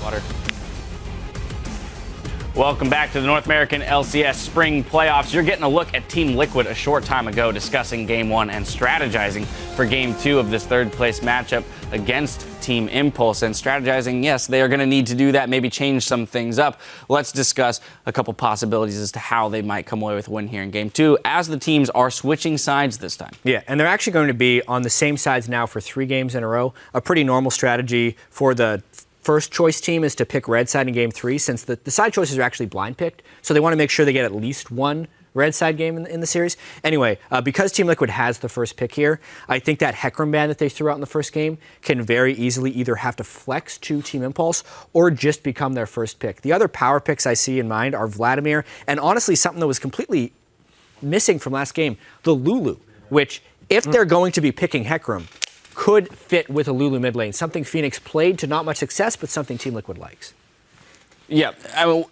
Water. Welcome back to the North American LCS Spring Playoffs. You're getting a look at Team Liquid a short time ago discussing Game 1 and strategizing for Game 2 of this third-place matchup against Team Impulse. And strategizing, yes, they are going to need to do that, maybe change some things up. Let's discuss a couple possibilities as to how they might come away with a win here in Game 2, as the teams are switching sides this time. Yeah, and they're actually going to be on the same sides now for 3 games in a row. A pretty normal strategy for the first choice team is to pick red side in Game 3, since the side choices are actually blind picked. So they want to make sure they get at least one red side game in the series. Anyway, because Team Liquid has the first pick here, I think that Hecarim ban that they threw out in the first game can very easily either have to flex to Team Impulse or just become their first pick. The other power picks I see in mind are Vladimir, and honestly something that was completely missing from last game, the Lulu, which if they're going to be picking Hecarim, could fit with a Lulu mid lane, something Phoenix played to not much success, but something Team Liquid likes. Yeah, I mean,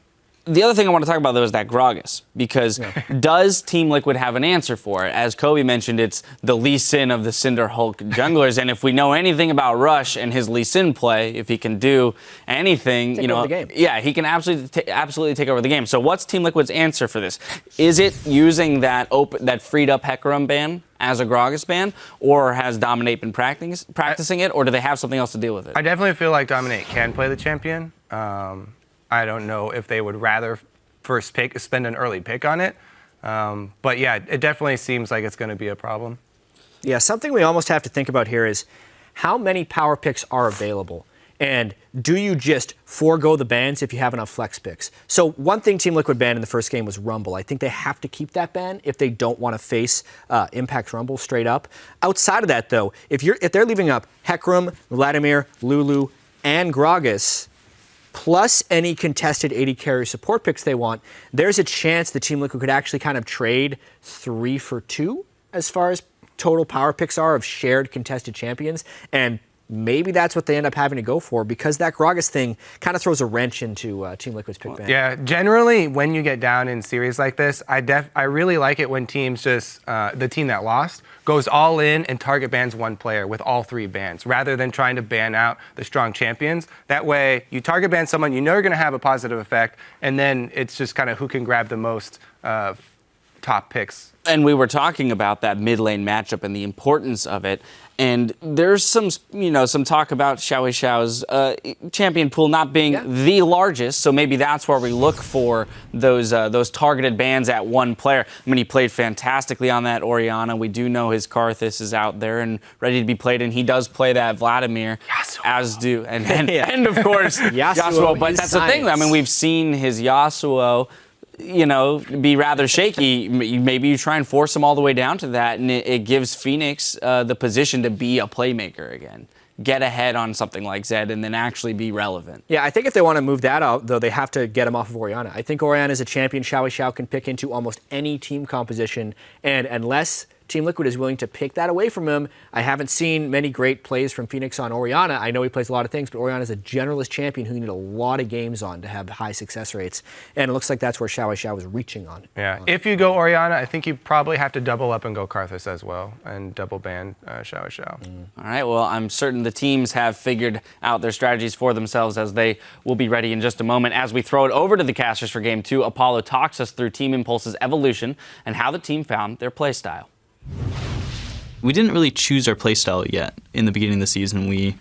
the other thing I want to talk about, though, is that Gragas, because does Team Liquid have an answer for it? As Kobe mentioned, it's the Lee Sin of the Cinder Hulk junglers, and if we know anything about Rush and his Lee Sin play, if he can do anything, take over the game. Yeah, he can absolutely take over the game. So what's Team Liquid's answer for this? Is it using that freed up Hecarim ban as a Gragas ban, or has Dominate been practicing it, or do they have something else to deal with it? I definitely feel like Dominate can play the champion. I don't know if they would rather first pick, spend an early pick on it. But yeah, it definitely seems like it's going to be a problem. Yeah, something we almost have to think about here is how many power picks are available? And do you just forego the bans if you have enough flex picks? So one thing Team Liquid banned in the first game was Rumble. I think they have to keep that ban if they don't want to face Impact Rumble straight up. Outside of that, though, if they're leaving up Hecarim, Vladimir, Lulu, and Gragas, plus any contested AD carry support picks they want, there's a chance the Team Liquid could actually kind of trade 3 for 2 as far as total power picks are of shared contested champions. And maybe that's what they end up having to go for, because that Gragas thing kind of throws a wrench into Team Liquid's pick ban. Yeah, generally when you get down in series like this, I really like it when teams just, the team that lost, goes all in and target bans one player with all 3 bans, rather than trying to ban out the strong champions. That way, you target ban someone you know you're going to have a positive effect, and then it's just kind of who can grab the most top picks. And we were talking about that mid lane matchup and the importance of it. And there's some talk about Xiao's champion pool not being the largest, so maybe that's where we look for those targeted bans at one player. I mean, he played fantastically on that Orianna. We do know his Karthus is out there and ready to be played, and he does play that Vladimir, as do and of course Yasuo. But that's the thing. I mean, we've seen his Yasuo, be rather shaky. Maybe you try and force him all the way down to that, and it gives Phoenix the position to be a playmaker again. Get ahead on something like Zed and then actually be relevant. Yeah, I think if they want to move that out, though, they have to get him off of Orianna. I think Orianna is a champion Xiao can pick into almost any team composition, and unless Team Liquid is willing to pick that away from him, I haven't seen many great plays from Phoenix on Orianna. I know he plays a lot of things, but Orianna is a generalist champion who you need a lot of games on to have high success rates, and it looks like that's where Xiao was reaching on. Yeah, if you go Orianna, I think you probably have to double up and go Karthus as well, and double ban Xiao. All right, well, I'm certain the teams have figured out their strategies for themselves, as they will be ready in just a moment. As we throw it over to the casters for Game 2, Apollo talks us through Team Impulse's evolution and how the team found their play style. We didn't really choose our playstyle yet in the beginning of the season. We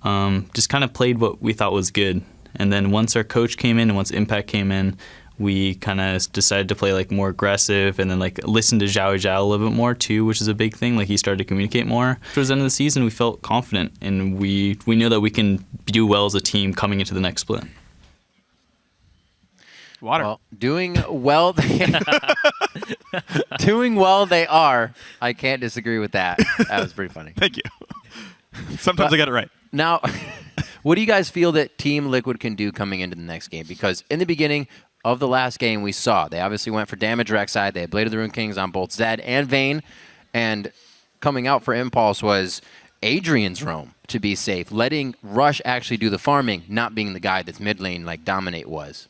just kind of played what we thought was good. And then once our coach came in and once Impact came in, we kind of decided to play like more aggressive and then like listen to Xiao a little bit more too, which is a big thing. Like he started to communicate more. Towards the end of the season, we felt confident and we know that we can do well as a team coming into the next split. Water. Well, doing well they are. I can't disagree with that. That was pretty funny. Thank you. Sometimes I get it right. Now, what do you guys feel that Team Liquid can do coming into the next game? Because in the beginning of the last game, we saw they obviously went for damage Rek'Sai. They had Blade of the Rune Kings on both Zed and Vayne. And coming out for Impulse was Adrian's roam to be safe, letting Rush actually do the farming, not being the guy that's mid lane like Dominate was.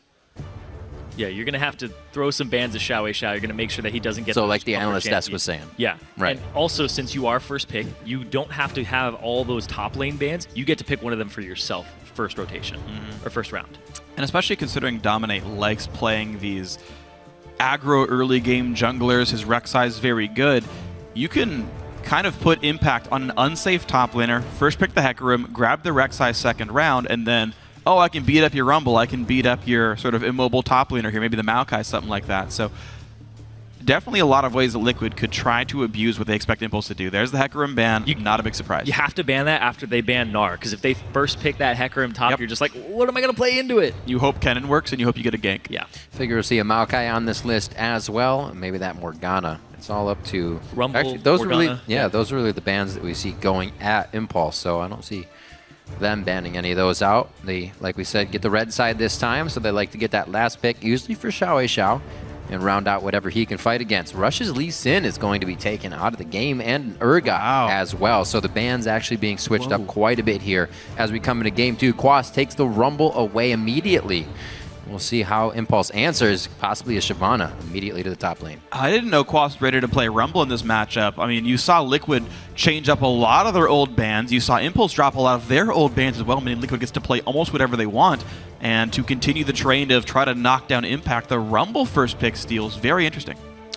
Yeah, you're going to have to throw some bans at Xiao Wei Xiao. You're going to make sure that he doesn't get So those like the upper analyst desk champions. was saying. Yeah. Right. And also, since you are first pick, you don't have to have all those top lane bans. You get to pick one of them for yourself first rotation or first round. And especially considering Dominate likes playing these aggro early game junglers, his Rek'Sai is very good. You can kind of put impact on an unsafe top laner, first pick the Hecarim, grab the Rek'Sai second round, and then, oh, I can beat up your Rumble, I can beat up your sort of immobile top laner here, maybe the Maokai, something like that. So definitely a lot of ways that Liquid could try to abuse what they expect Impulse to do. There's the Hecarim ban, not a big surprise. You have to ban that after they ban Gnar, because if they first pick that Hecarim top, Yep. you're just like, what am I going to play into it? You hope Kennen works, and you hope you get a gank. Yeah. Figure we'll see a Maokai on this list as well. Maybe that Morgana. It's all up to Rumble, Actually, those are really, Morgana. those are really the bans that we see going at Impulse. So I don't see them banning any of those out. They, like we said, get the red side this time, so they like to get that last pick, usually for Xiao Wei Xiao, and round out whatever he can fight against. Rush's Lee Sin is going to be taken out of the game, and Urgot as well. So the ban's actually being switched up quite a bit here as we come into game 2. Quas takes the Rumble away immediately. We'll see how Impulse answers, possibly a Shyvana immediately to the top lane. I didn't know Quas was ready to play Rumble in this matchup. I mean, you saw Liquid change up a lot of their old bans. You saw Impulse drop a lot of their old bans as well, meaning Liquid gets to play almost whatever they want. And to continue the trend of try to knock down Impact, the Rumble first pick steals, very interesting.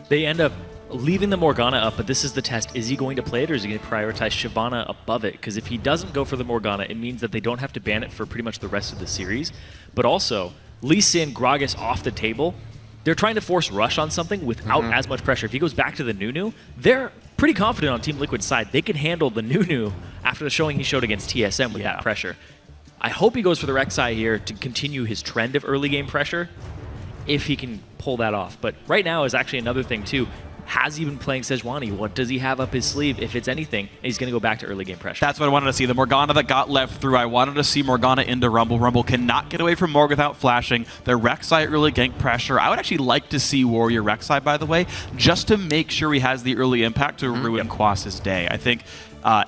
They end up leaving the Morgana up, but this is the test. Is he going to play it, or is he going to prioritize Shyvana above it? Because if he doesn't go for the Morgana, it means that they don't have to ban it for pretty much the rest of the series. But also, Lee Sin, Gragas off the table. They're trying to force Rush on something without as much pressure. If he goes back to the Nunu, they're pretty confident on Team Liquid's side. They can handle the Nunu after the showing he showed against TSM with that pressure. I hope he goes for the Rek'Sai here to continue his trend of early game pressure, if he can pull that off. But right now is actually another thing too. Has he been playing Sejuani? What does he have up his sleeve? If it's anything, he's going to go back to early game pressure. That's what I wanted to see. The Morgana that got left through. I wanted to see Morgana into Rumble. Rumble cannot get away from Morg without flashing. The Rek'Sai early gank pressure. I would actually like to see Warrior Rek'Sai, by the way, just to make sure he has the early impact to ruin Quas's day. I think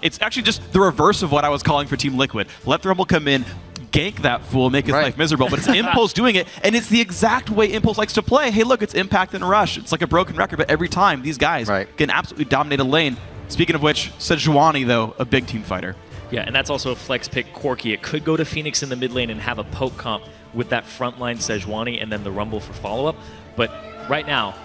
it's actually just the reverse of what I was calling for Team Liquid. Let the Rumble come in, gank that fool, make his life miserable, but it's Impulse doing it, and it's the exact way Impulse likes to play. Hey, look, it's Impact and Rush. It's like a broken record, but every time these guys can absolutely dominate a lane. Speaking of which, Sejuani, though, a big team fighter. Yeah, and that's also a flex pick, Corki. It could go to Phoenix in the mid lane and have a poke comp with that frontline Sejuani and then the Rumble for follow-up. But right now,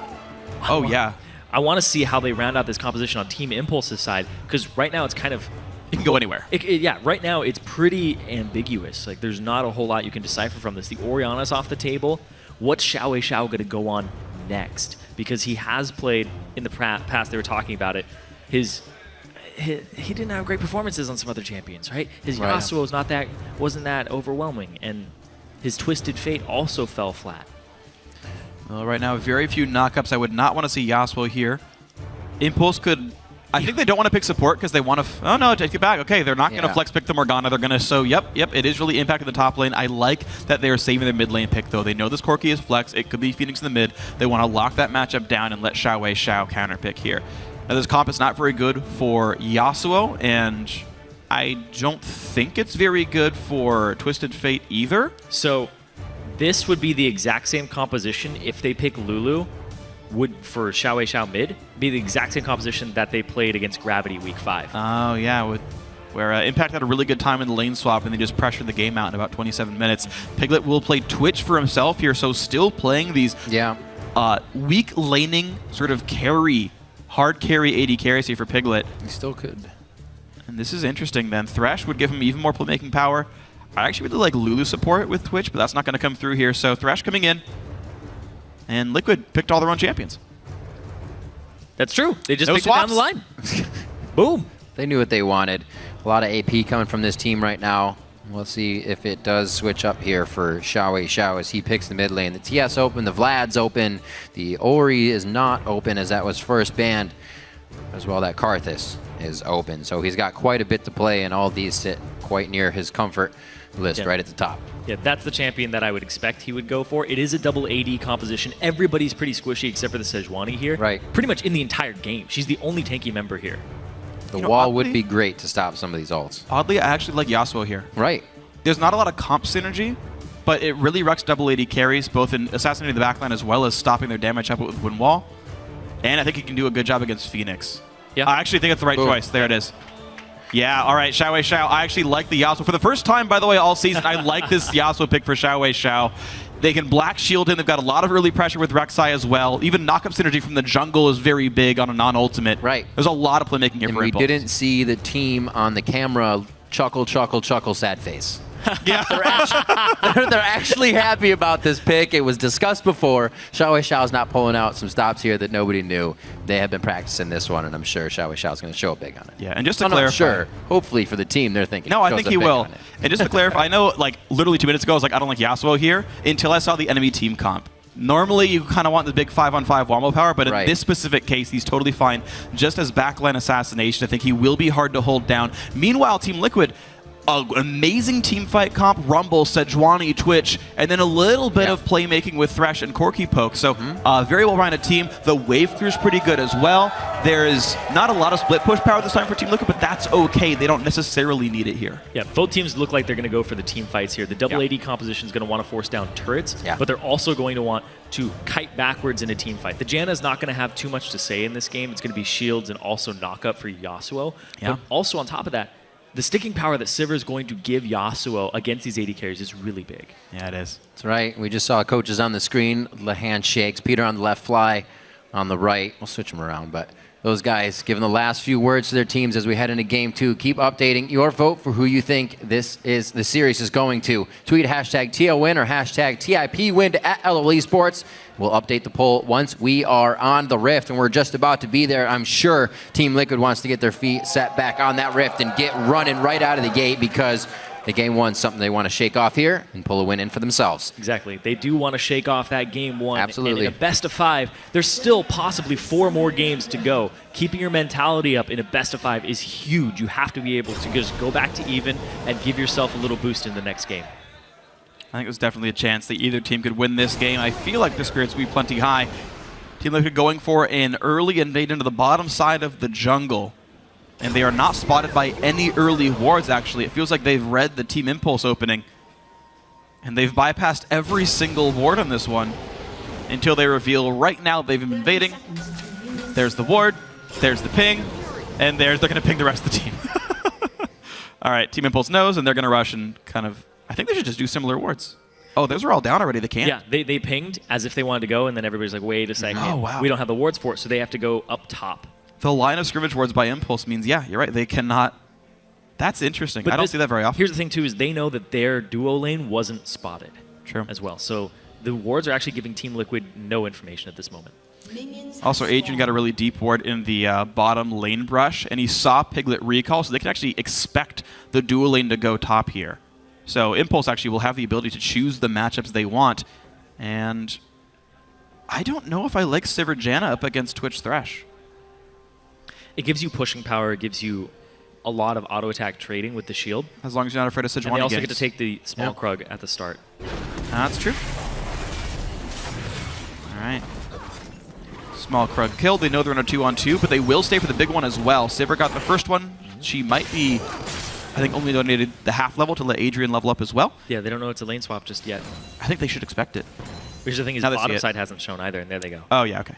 I want to see how they round out this composition on Team Impulse's side, because right now it's kind of... It can go anywhere. Yeah, right now it's pretty ambiguous. Like, there's not a whole lot you can decipher from this. The Orianna's off the table. What's Xiao Wei Xiao going to go on next? Because he has played in the past, they were talking about it, he didn't have great performances on some other champions, right? His Yasuo wasn't that overwhelming, and his Twisted Fate also fell flat. Well, right now, very few knockups. I would not want to see Yasuo here. Impulse could... I think they don't want to pick support because they want to... oh, no, take it back. Okay, they're not going to flex pick the Morgana. They're going to... so, yep, it is really impacting the top lane. I like that they are saving their mid lane pick, though. They know this Corki is flex. It could be Phoenix in the mid. They want to lock that matchup down and let Xiao Wei Xiao counter pick here. Now, this comp is not very good for Yasuo, and I don't think it's very good for Twisted Fate either. So this would be the exact same composition if they pick Lulu. Would, for Xiao Wei Xiao mid, be the exact same composition that they played against Gravity week 5. Oh, yeah, where Impact had a really good time in the lane swap, and they just pressured the game out in about 27 minutes. Piglet will play Twitch for himself here, so still playing these weak laning sort of hard carry AD carries here for Piglet. He still could. And this is interesting then. Thresh would give him even more playmaking power. I actually really like Lulu support with Twitch, but that's not going to come through here. So Thresh coming in. And Liquid picked all their own champions. That's true. They just picked it down the line. Boom. They knew what they wanted. A lot of AP coming from this team right now. We'll see if it does switch up here for Xiao Wei Xiao as he picks the mid lane. The TS open, the Vlad's open, the Ori is not open as that was first banned. As well, that Karthus is open. So he's got quite a bit to play, and all these sit quite near his comfort list right at the top. Yeah, that's the champion that I would expect he would go for. It is a double AD composition. Everybody's pretty squishy except for the Sejuani here. Right. Pretty much in the entire game. She's the only tanky member here. The wall would be great to stop some of these ults. Oddly, I actually like Yasuo here. Right. There's not a lot of comp synergy, but it really wrecks double AD carries, both in assassinating the backline as well as stopping their damage up with Wind Wall. And I think he can do a good job against Phoenix. Yeah. I actually think it's the right choice. There it is. Yeah, all right, Xiao Wei Xiao. I actually like the Yasuo. For the first time, by the way, all season, I like this Yasuo pick for Xiao Wei Xiao. They can black shield him. They've got a lot of early pressure with Rek'Sai as well. Even knock-up synergy from the jungle is very big on a non-ultimate. Right. There's a lot of playmaking here And for we Impulse. didn't see the team on the camera chuckle, sad face. Yeah. They're actually happy about this pick. It was discussed before. Xiao Wei Xiao's not pulling out some stops here that nobody knew. They have been practicing this one, and I'm sure Xiao Wei Xiao's going to show up big on it. Yeah, and just to I'm clarify. not sure. Hopefully for the team, they're thinking. No, I shows think up he big will. on it. And just to clarify, I know, like, literally 2 minutes ago, I was like, I don't like Yasuo here, until I saw the enemy team comp. Normally, you kind of want the big 5-on-5 wombo power, but in this specific case, he's totally fine. Just as backline assassination, I think he will be hard to hold down. Meanwhile, Team Liquid, an amazing team fight comp, Rumble, Sejuani, Twitch, and then a little bit of playmaking with Thresh and Corky Poke. So very well-rounded team. The wave crew's pretty good as well. There is not a lot of split push power this time for Team Liquid, but that's okay. They don't necessarily need it here. Yeah, both teams look like they're going to go for the team fights here. The double AD composition is going to want to force down turrets, but they're also going to want to kite backwards in a team fight. The Janna is not going to have too much to say in this game. It's going to be shields and also knock-up for Yasuo. But also on top of that, the sticking power that Sivir is going to give Yasuo against these AD carries is really big. Yeah, it is. That's right. We just saw coaches on the screen, the handshakes. Peter on the left, Fly on the right. We'll switch them around, but those guys giving the last few words to their teams as we head into Game 2. Keep updating your vote for who you think the series is going to. Tweet hashtag TLWin or hashtag TIPWin to @LOL Esports. We'll update the poll once we are on the Rift, and we're just about to be there. I'm sure Team Liquid wants to get their feet set back on that Rift and get running right out of the gate, because the Game 1's something they want to shake off here and pull a win in for themselves. Exactly. They do want to shake off that Game 1. Absolutely. And in a best of 5, there's still possibly 4 more games to go. Keeping your mentality up in a best of 5 is huge. You have to be able to just go back to even and give yourself a little boost in the next game. I think there's definitely a chance that either team could win this game. I feel like their spirits will be plenty high. Team Liquid going for an early invade into the bottom side of the jungle. And they are not spotted by any early wards, actually. It feels like they've read the Team Impulse opening. And they've bypassed every single ward on this one until they reveal right now they've been invading. There's the ward, there's the ping, and they're going to ping the rest of the team. All right, Team Impulse knows, and they're going to rush and kind of... I think they should just do similar wards. Oh, those are all down already. They can't. Yeah, they pinged as if they wanted to go, and then everybody's like, wait a second. Oh, wow. We don't have the wards for it, so they have to go up top. The line of scrimmage wards by Impulse means, yeah, you're right. They cannot... That's interesting. But I don't see that very often. Here's the thing, too, is they know that their duo lane wasn't spotted. True. As well. So the wards are actually giving Team Liquid no information at this moment. Also, Adrian got a really deep ward in the bottom lane brush, and he saw Piglet recall, so they can actually expect the dual lane to go top here. So Impulse actually will have the ability to choose the matchups they want, and I don't know if I like Sivir Janna up against Twitch Thresh. It gives you pushing power. It gives you a lot of auto attack trading with the shield. As long as you're not afraid of Sejuani. And they also get to take the small Krug at the start. That's true. All right. Small Krug killed. They know they're in a 2-on-2, but they will stay for the big one as well. Sivir got the first one. She might be, I think, only donated the half level to let Adrian level up as well. Yeah, they don't know it's a lane swap just yet. I think they should expect it. Here's the thing is Now the they see bottom it. side hasn't shown either, and there they go. Oh, yeah, okay.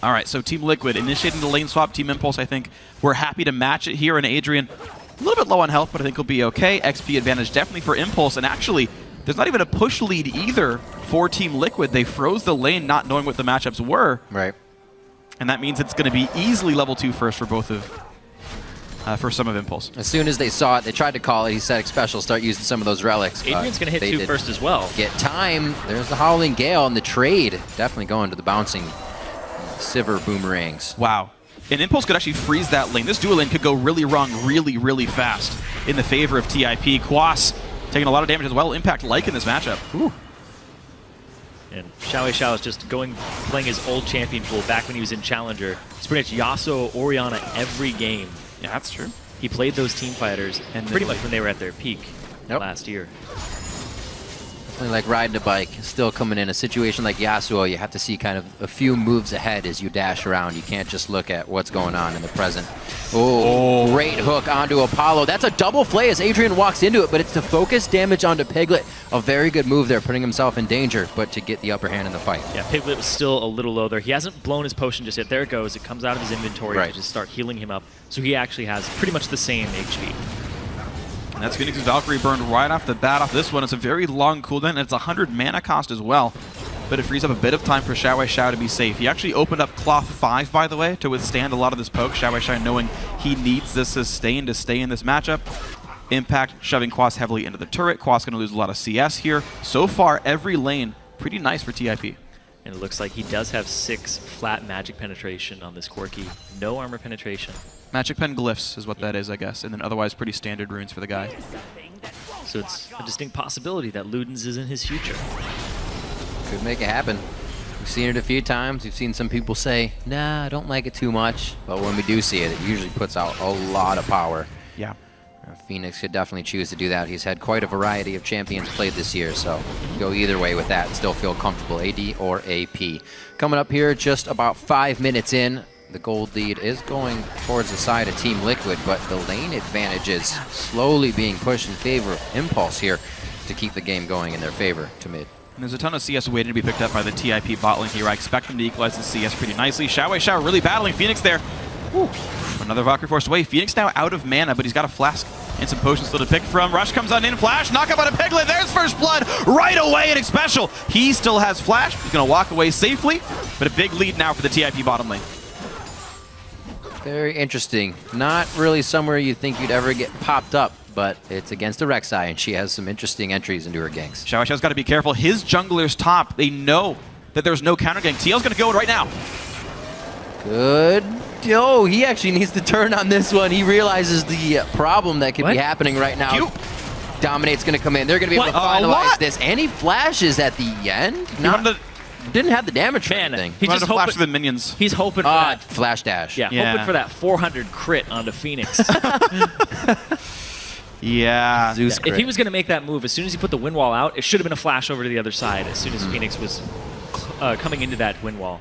All right, so Team Liquid initiating the lane swap. Team Impulse, I think, we're happy to match it here. And Adrian, a little bit low on health, but I think he'll be okay. XP advantage definitely for Impulse. And actually, there's not even a push lead either for Team Liquid. They froze the lane not knowing what the matchups were. Right. And that means it's going to be easily level 2 first for both of, for some of Impulse. As soon as they saw it, they tried to call it. He said, special, start using some of those relics. Adrian's going to hit 2 first as well. Get time. There's the Howling Gale and the trade. Definitely going to the bouncing Sivir boomerangs. Wow. And Impulse could actually freeze that lane. This dual lane could go really wrong really, really fast in the favor of TIP. Quas taking a lot of damage as well. Impact like in this matchup. Ooh. And Xiao Wei Xiao is just playing his old champion pool back when he was in Challenger. It's pretty much Yasuo, Orianna every game. Yeah, that's true. He played those team fighters and pretty much when they were at their peak last year. definitely like riding a bike. Still coming in a situation like Yasuo, you have to see kind of a few moves ahead as you dash around. You can't just look at what's going on in the present. Oh, great hook onto Apollo. That's a double flay as Adrian walks into it, but it's to focus damage onto Piglet. A very good move there, putting himself in danger, but to get the upper hand in the fight. Yeah, Piglet was still a little low there. He hasn't blown his potion just yet. There it goes. It comes out of his inventory to just start healing him up. So he actually has pretty much the same HP. And that's Phoenix's Valkyrie burned right off the bat off this one. It's a very long cooldown, and it's 100 mana cost as well. But it frees up a bit of time for Xiao to be safe. He actually opened up Cloth 5, by the way, to withstand a lot of this poke. Xiao knowing he needs this sustain to stay in this matchup. Impact shoving Quas heavily into the turret. Quas going to lose a lot of CS here. So far, every lane pretty nice for TIP. And it looks like he does have 6 flat magic penetration on this Corki. No armor penetration. Magic Pen Glyphs is what that is, I guess, and then otherwise pretty standard runes for the guy. So it's a distinct possibility that Ludens is in his future. Could make it happen. We've seen it a few times. We've seen some people say, nah, I don't like it too much. But when we do see it, it usually puts out a lot of power. Yeah. Phoenix could definitely choose to do that. He's had quite a variety of champions played this year, so go either way with that and still feel comfortable, AD or AP. Coming up here, just about 5 minutes in. The gold lead is going towards the side of Team Liquid, but the lane advantage is slowly being pushed in favor of Impulse here to keep the game going in their favor to mid. And there's a ton of CS waiting to be picked up by the TIP bot lane here. I expect them to equalize the CS pretty nicely. Xiao really battling Phoenix there. Woo. Another Valkyrie forced away. Phoenix now out of mana, but he's got a flask and some potions still to pick from. Rush comes on in, flash, knock up on a Piglet. There's first blood right away, and it's special. He still has flash. He's going to walk away safely, but a big lead now for the TIP bottom lane. Very interesting. Not really somewhere you think you'd ever get popped up, but it's against the Rek'Sai, and she has some interesting entries into her ganks. Xiao's got to be careful. His jungler's top. They know that there's no counter gank. TL's going to go in right now. Good. Oh, he actually needs to turn on this one. He realizes the problem that could be happening right now. Q. Dominate's going to come in. They're going to be able to finalize this. And he flashes at the end. Didn't have the damage thing. He's just flash to the minions. He's hoping for that. Flash dash. Yeah, hoping for that 400 crit onto Phoenix. Yeah. Zeus If he was going to make that move, as soon as he put the wind wall out, it should have been a flash over to the other side as soon as Phoenix was coming into that wind wall.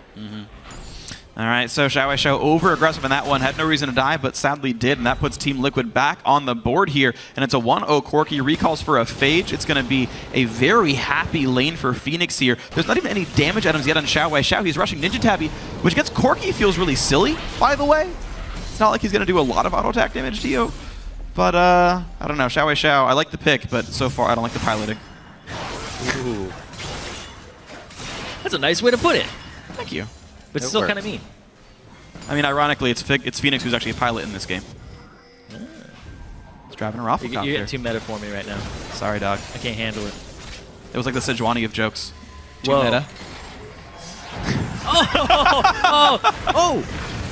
All right, so Xiao over-aggressive in that one. Had no reason to die, but sadly did, and that puts Team Liquid back on the board here. And it's a 1-0 Corki. Recalls for a Phage. It's going to be a very happy lane for Phoenix here. There's not even any damage items yet on Xiao. He's rushing Ninja Tabby, which against Corki feels really silly, by the way. It's not like he's going to do a lot of auto-attack damage to you. But, I don't know. Xiao, I like the pick, but so far I don't like the piloting. Ooh. That's a nice way to put it. Thank you. But still kind of mean. I mean, ironically, it's Phoenix who's actually a pilot in this game. He's driving a rocket You're getting too meta for me right now. Sorry, dog. I can't handle it. It was like the Sejuani of jokes. Too Whoa. meta.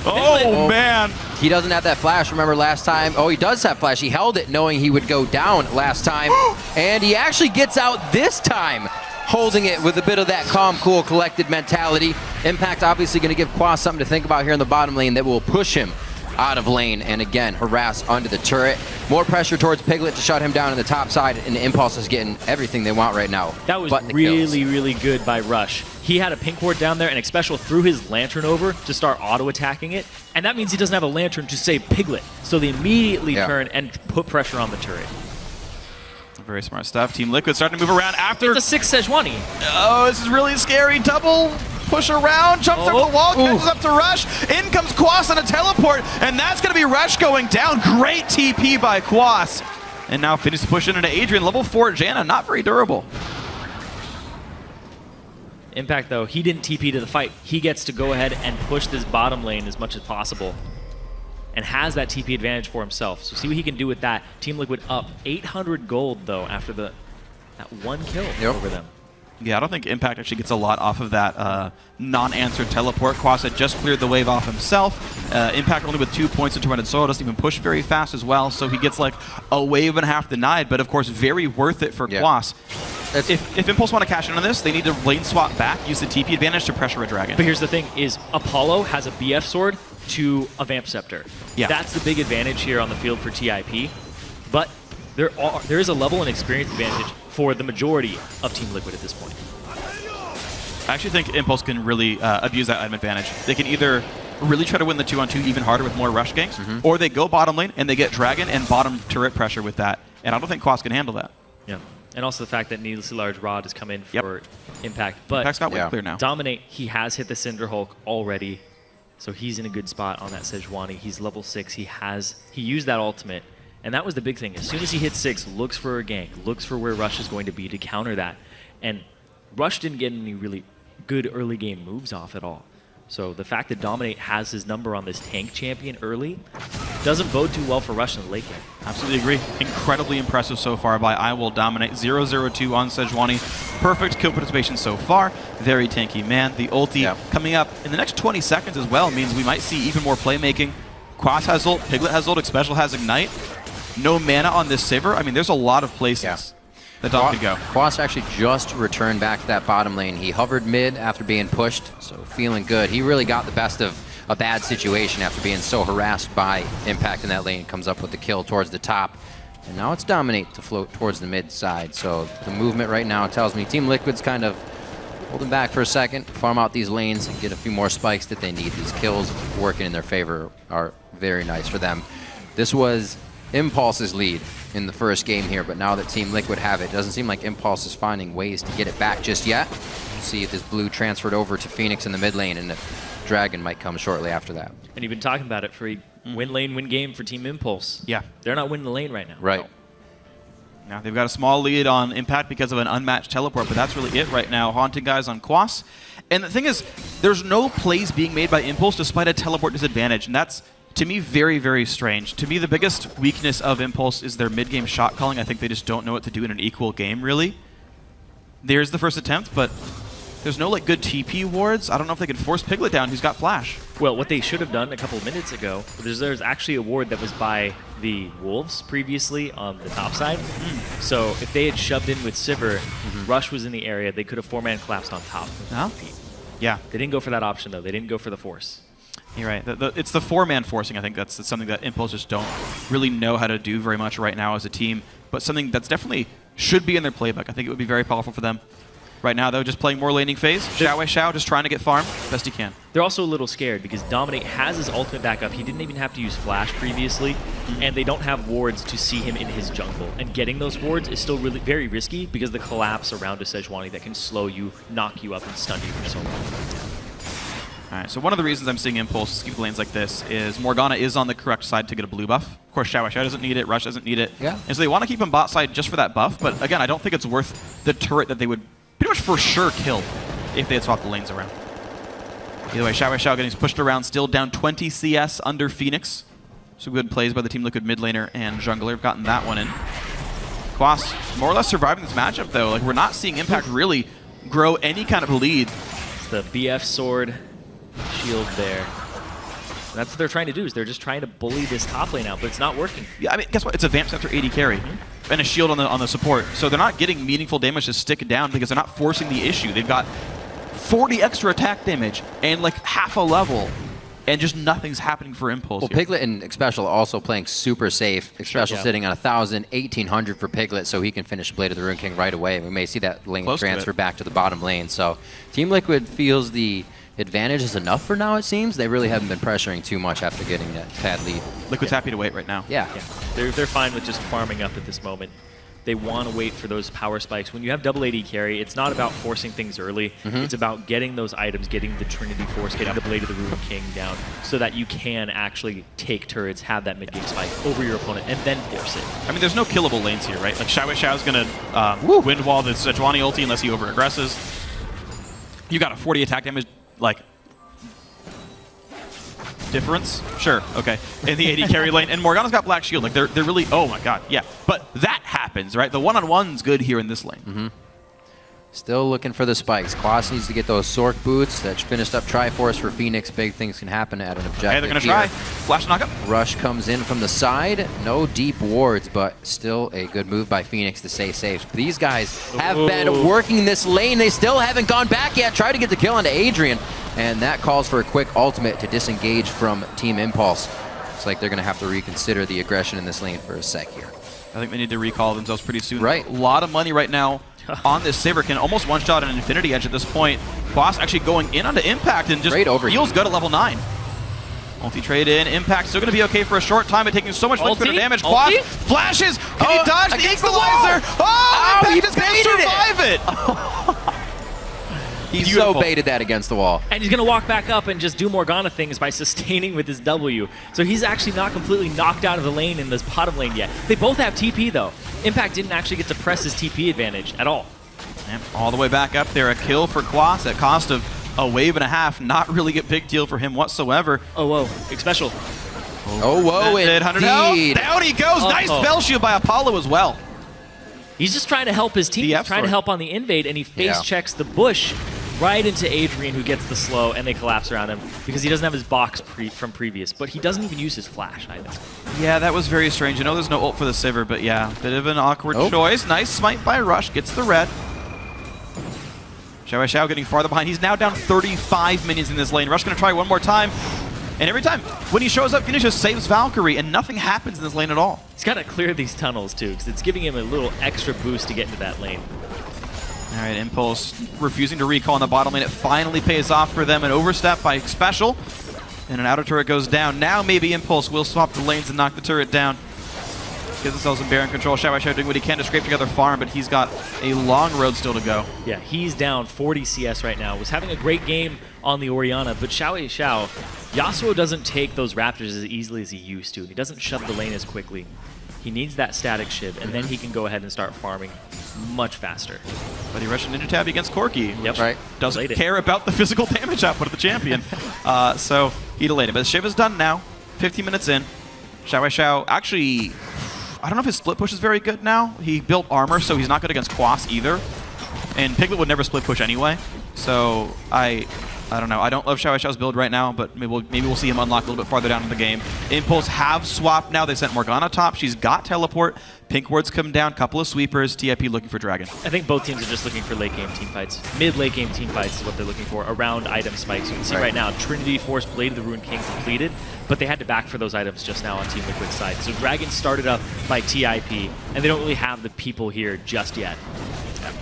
Oh, man. He doesn't have that flash. Remember last time? Oh, he does have flash. He held it knowing he would go down last time. And he actually gets out this time, holding it with a bit of that calm, cool, collected mentality. Impact obviously going to give Quas something to think about here in the bottom lane that will push him out of lane and again harass under the turret. More pressure towards Piglet to shut him down on the top side, and Impulse is getting everything they want right now. That was really good by Rush. He had a pink ward down there, and Xpecial threw his lantern over to start auto-attacking it, and that means he doesn't have a lantern to save Piglet. So they immediately turn and put pressure on the turret. Very smart stuff. Team Liquid starting to move around after. It's a 6 Sejuani. Oh, this is really scary. Double push around, jumps over the wall, catches up to Rush. In comes Quas on a teleport, and that's going to be Rush going down. Great TP by Quas. And now Phoenix to push into Adrian. Level 4 Janna, not very durable. Impact, though, he didn't TP to the fight. He gets to go ahead and push this bottom lane as much as possible and has that TP advantage for himself. So see what he can do with that. Team Liquid up 800 gold, though, after that one kill over them. Yeah, I don't think Impact actually gets a lot off of that non-answered teleport. Quas had just cleared the wave off himself. Impact only with 2 points into Tormented Soul, doesn't even push very fast as well, so he gets like a wave and a half denied, but of course very worth it for Quas. If Impulse want to cash in on this, they need to lane swap back, use the TP advantage to pressure a dragon. But here's the thing, is Apollo has a BF sword to a Vamp Scepter. Yeah. That's the big advantage here on the field for TIP. But there is a level and experience advantage for the majority of Team Liquid at this point. I actually think Impulse can really abuse that item advantage. They can either really try to win the 2-on-2 even harder with more rush ganks, or they go bottom lane and they get Dragon and bottom turret pressure with that. And I don't think Quas can handle that. Yeah. And also the fact that needlessly large Rod has come in for Impact. But Impact's got way clear now. Dominate, he has hit the Cinder Hulk already. So he's in a good spot on that Sejuani. He's level 6. He used that ultimate. And that was the big thing. As soon as he hit 6, looks for a gank, looks for where Rush is going to be to counter that. And Rush didn't get any really good early game moves off at all. So the fact that Dominate has his number on this tank champion early doesn't bode too well for Rush in the late game. Absolutely agree. Incredibly impressive so far by I Will Dominate. 0-0-2 on Sejuani. Perfect kill participation so far. Very tanky man. The ulti coming up in the next 20 seconds as well means we might see even more playmaking. Quas has ult, Piglet has ult, Xpecial has Ignite. No mana on this Saver. I mean, there's a lot of places that Dom could go. Quas actually just returned back to that bottom lane. He hovered mid after being pushed, so feeling good. He really got the best of a bad situation after being so harassed by Impact in that lane. Comes up with the kill towards the top. And now it's Dominate to float towards the mid side. So the movement right now tells me Team Liquid's kind of holding back for a second, farm out these lanes, and get a few more spikes that they need. These kills working in their favor are very nice for them. This was Impulse's lead in the first game here, but now that Team Liquid have it, doesn't seem like Impulse is finding ways to get it back just yet. See if this blue transferred over to Phoenix in the mid lane, and if Dragon might come shortly after that. And you've been talking about it for win lane, win game for Team Impulse. Yeah. They're not winning the lane right now. Right. Now they've got a small lead on Impact because of an unmatched teleport, but that's really it right now. Haunting guys on Quas. And the thing is, there's no plays being made by Impulse despite a teleport disadvantage, and that's, to me, very, very strange. To me, the biggest weakness of Impulse is their mid-game shot calling. I think they just don't know what to do in an equal game, really. There's the first attempt, but there's no good TP wards. I don't know if they could force Piglet down, who's got Flash. Well, what they should have done a couple of minutes ago, there's actually a ward that was by the Wolves previously on the top side. So if they had shoved in with Sivir, Rush was in the area, they could have 4-man collapsed on top. Yeah. They didn't go for that option, though. They didn't go for the force. You're right. It's the 4-man forcing. I think that's something that Impulse just don't really know how to do very much right now as a team, but something that's definitely should be in their playbook. I think it would be very powerful for them. Right now, though, just playing more laning phase. Xiao just trying to get farm best he can. They're also a little scared because Dominate has his ultimate back up. He didn't even have to use Flash previously, and they don't have wards to see him in his jungle. And getting those wards is still really very risky because the collapse around a Sejuani that can slow you, knock you up, and stun you for so long. All right, so one of the reasons I'm seeing Impulse keep lanes like this is Morgana is on the correct side to get a blue buff. Of course, Xiao doesn't need it, Rush doesn't need it. Yeah. And so they want to keep him bot side just for that buff, but again, I don't think it's worth the turret that they would pretty much for sure kill if they had swapped the lanes around. Either way, Xiao getting pushed around, still down 20 CS under Phoenix. So good plays by the Team Liquid mid laner and jungler have gotten that one in. Quas more or less surviving this matchup, though. We're not seeing Impact really grow any kind of lead. It's the BF sword shield there. And that's what they're trying to do, is they're just trying to bully this top lane out, but it's not working. Yeah, I mean, guess what? It's a Vamp Scepter 80 carry. And a shield on the support. So they're not getting meaningful damage to stick it down because they're not forcing the issue. They've got 40 extra attack damage and half a level, and just nothing's happening for Impulse. Well, here. Piglet and Xpecial also playing super safe. Xpecial sitting on 1,000, 1,800 for Piglet, so he can finish Blade of the Rune King right away. We may see that lane transfer back to the bottom lane. So Team Liquid feels the advantage is enough for now, it seems. They really haven't been pressuring too much after getting that pad lead. Liquid's happy to wait right now. Yeah. They're fine with just farming up at this moment. They want to wait for those power spikes. When you have double AD carry, it's not about forcing things early. It's about getting those items, getting the Trinity Force, getting the Blade of the Rune King down so that you can actually take turrets, have that mid-game spike over your opponent, and then force it. I mean, there's no killable lanes here, right? Xiao's going to wind wall the Sejuani ulti unless he over-aggresses. You got a 40 attack damage, difference? Sure, okay. In the AD carry lane. And Morgana's got Black Shield. They're really, oh my god, yeah. But that happens, right? The one-on-one's good here in this lane. Still looking for the spikes. Quas needs to get those Sork boots. That finished up Triforce for Phoenix. Big things can happen at an objective. Hey, they're going to try. Flash knockup. Rush comes in from the side. No deep wards, but still a good move by Phoenix to stay safe. These guys have been working this lane. They still haven't gone back yet. Try to get the kill onto Adrian. And that calls for a quick ultimate to disengage from Team Impulse. Looks like they're going to have to reconsider the aggression in this lane for a sec here. I think they need to recall themselves pretty soon. Right. A lot of money right now on this Saber. Can almost one-shot an Infinity Edge at this point. Boss actually going in onto Impact and just feels good at level 9. Multi-trade in. Impact still going to be okay for a short time, but taking so much much better damage. Quas flashes. Can he dodge the equalizer? Oh, Impact is going to survive it. He so baited that against the wall. And he's going to walk back up and just do Morgana things by sustaining with his W. So he's actually not completely knocked out of the lane in this bottom lane yet. They both have TP, though. Impact didn't actually get to press his TP advantage at all. And all the way back up there. A kill for Quas at cost of a wave and a half. Not really a big deal for him whatsoever. Oh, whoa. Big special. Oh, whoa, indeed. Down he goes. Nice spell shield by Apollo as well. He's just trying to help his team. He's trying to help on the invade, and he face checks the bush right into Adrian, who gets the slow, and they collapse around him because he doesn't have his box from previous, but he doesn't even use his flash either. Yeah, that was very strange. I know there's no ult for the Sivir, but yeah, bit of an awkward choice. Nice smite by Rush, gets the red. Xiao getting farther behind. He's now down 35 minions in this lane. Rush going to try one more time. And every time when he shows up, Phoenix just saves Valkyrie, and nothing happens in this lane at all. He's got to clear these tunnels, too, because it's giving him a little extra boost to get into that lane. All right, Impulse refusing to recall in the bottom lane. It finally pays off for them. An overstep by Special, and an outer turret goes down. Now maybe Impulse will swap the lanes and knock the turret down. Gives themselves some Baron control. Xiao doing what he can to scrape together farm, but he's got a long road still to go. Yeah, he's down 40 CS right now. Was having a great game on the Orianna, but Xiao, Yasuo doesn't take those Raptors as easily as he used to. He doesn't shove the lane as quickly. He needs that static shiv, and then he can go ahead and start farming much faster. But he rushed a Ninja Tab against Corki. Yep. Right. Doesn't care about the physical damage output of the champion. So he delayed it. But the Shiv is done now. 15 minutes in. Xiao actually, I don't know if his split push is very good now. He built armor, so he's not good against Quas either. And Piglet would never split push anyway. So I don't know. I don't love Xiao's build right now, but maybe we'll see him unlock a little bit farther down in the game. Impulse have swapped now. They sent Morgana top. She's got teleport. Pink ward's come down. Couple of sweepers. TIP looking for Dragon. I think both teams are just looking for late game team fights. Mid-late game team fights is what they're looking for around item spikes. You can see right now, Trinity Force Blade of the Ruined King completed, but they had to back for those items just now on Team Liquid's side. So Dragon started up by TIP, and they don't really have the people here just yet.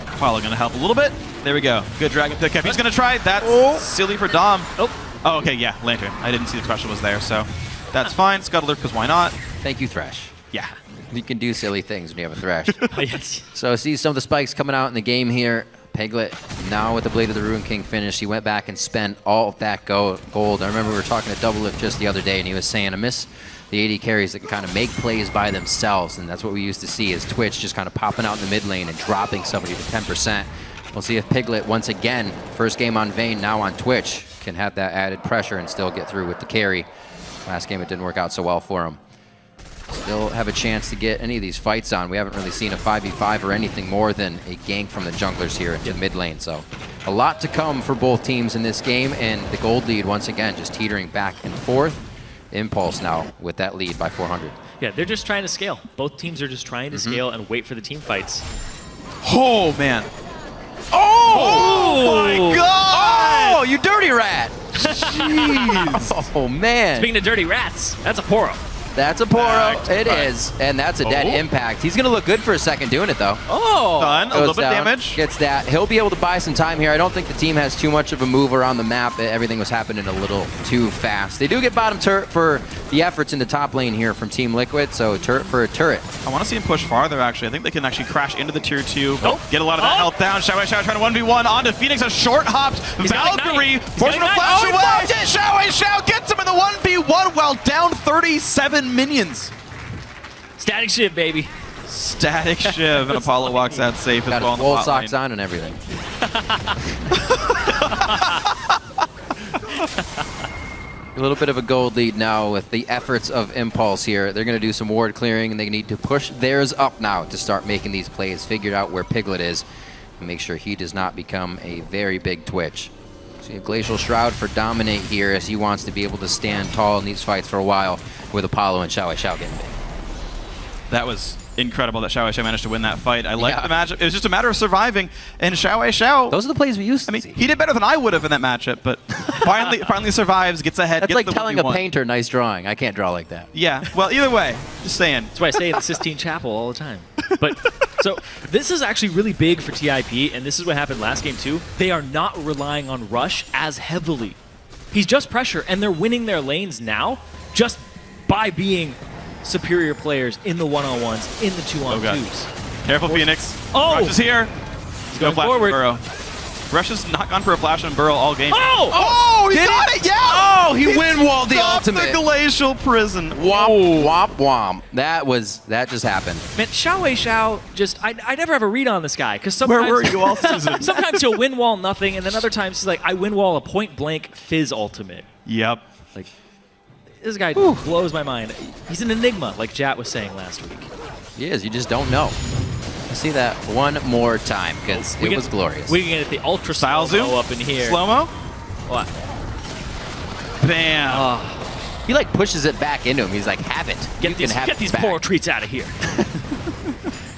Apollo going to help a little bit. There we go. Good Dragon pickup. He's going to try. That's silly for Dom. Oh, okay, yeah, Lantern. I didn't see the special was there, so that's fine. Scuttle Alert, because why not? Thank you, Thresh. Yeah. You can do silly things when you have a Thresh. Yes. So see some of the spikes coming out in the game here. Piglet now with the Blade of the Ruined King finish. He went back and spent all of that gold. I remember we were talking to Doublelift just the other day, and he was saying, I miss the AD carries that can kind of make plays by themselves, and that's what we used to see is Twitch just kind of popping out in the mid lane and dropping somebody to 10%. We'll see if Piglet, once again, first game on Vayne, now on Twitch, can have that added pressure and still get through with the carry. Last game it didn't work out so well for him. Still have a chance to get any of these fights on. We haven't really seen a 5v5 or anything more than a gank from the junglers here into mid lane. So a lot to come for both teams in this game, and the gold lead once again just teetering back and forth. Impulse now with that lead by 400. Yeah, they're just trying to scale. Both teams are just trying to scale and wait for the team fights. Oh, man. Oh my God! Oh, you dirty rat! Jeez! Oh, man. Speaking of dirty rats, that's a Poro. That's a Poro. It is. And that's a dead impact. He's going to look good for a second doing it, though. Oh! Done. A little bit of damage. Gets that. He'll be able to buy some time here. I don't think the team has too much of a move around the map. Everything was happening a little too fast. They do get bottom turret for the efforts in the top lane here from Team Liquid, so turret for a turret. I want to see him push farther, actually. I think they can actually crash into the tier 2. Get a lot of that health down. Xiao trying to 1v1 onto Phoenix. A short hopped. Valkyrie forcing a flash away. Xiao gets him in the 1v1 while down 37 minions. Static Shiv, baby. Static Shiv, and Apollo walks out safe as well. Got gold socks on and everything. A little bit of a gold lead now with the efforts of Impulse here. They're going to do some ward clearing, and they need to push theirs up now to start making these plays, figure out where Piglet is, and make sure he does not become a very big Twitch. See a Glacial Shroud for Dominate here as he wants to be able to stand tall in these fights for a while with Apollo and Xiao getting big. That was incredible that Xiao Xiao managed to win that fight. I like the matchup. It was just a matter of surviving, and Xiao Xiao. Those are the plays we used to I mean, see. he did better than I would have in that matchup, but finally survives, gets ahead. That's gets like the telling 1v1. a painter, nice drawing. I can't draw like that. Yeah. Well, either way, just saying. That's why I say in the Sistine Chapel all the time. But so this is actually really big for TIP, and this is what happened last game too. They are not relying on Rush as heavily. He's just pressure, and they're winning their lanes now just by being superior players in the one-on-ones, in the two-on-twos. Careful, Phoenix. Oh! Rush is here. He's Go going flash forward. Burrow. Rush has not gone for a flash on Burrow all game. Oh! He got it! Yeah! Oh, he win-walled the Stopped ultimate. the glacial prison. Womp, womp, womp. That just happened. Man, Xiao just, I never have a read on this guy, because Where sometimes, were you all season? sometimes he'll win wall nothing, and then other times he's like, I win wall a point blank fizz ultimate. Yep. Like, this guy blows my mind. He's an enigma, like Jat was saying last week. He is. You just don't know. Let's see that one more time, because it was glorious. We can get the ultra Style slow zoom up in here. Slow-mo. What? Bam. He like pushes it back into him. He's like, have it. Get these back. poor treats out of here.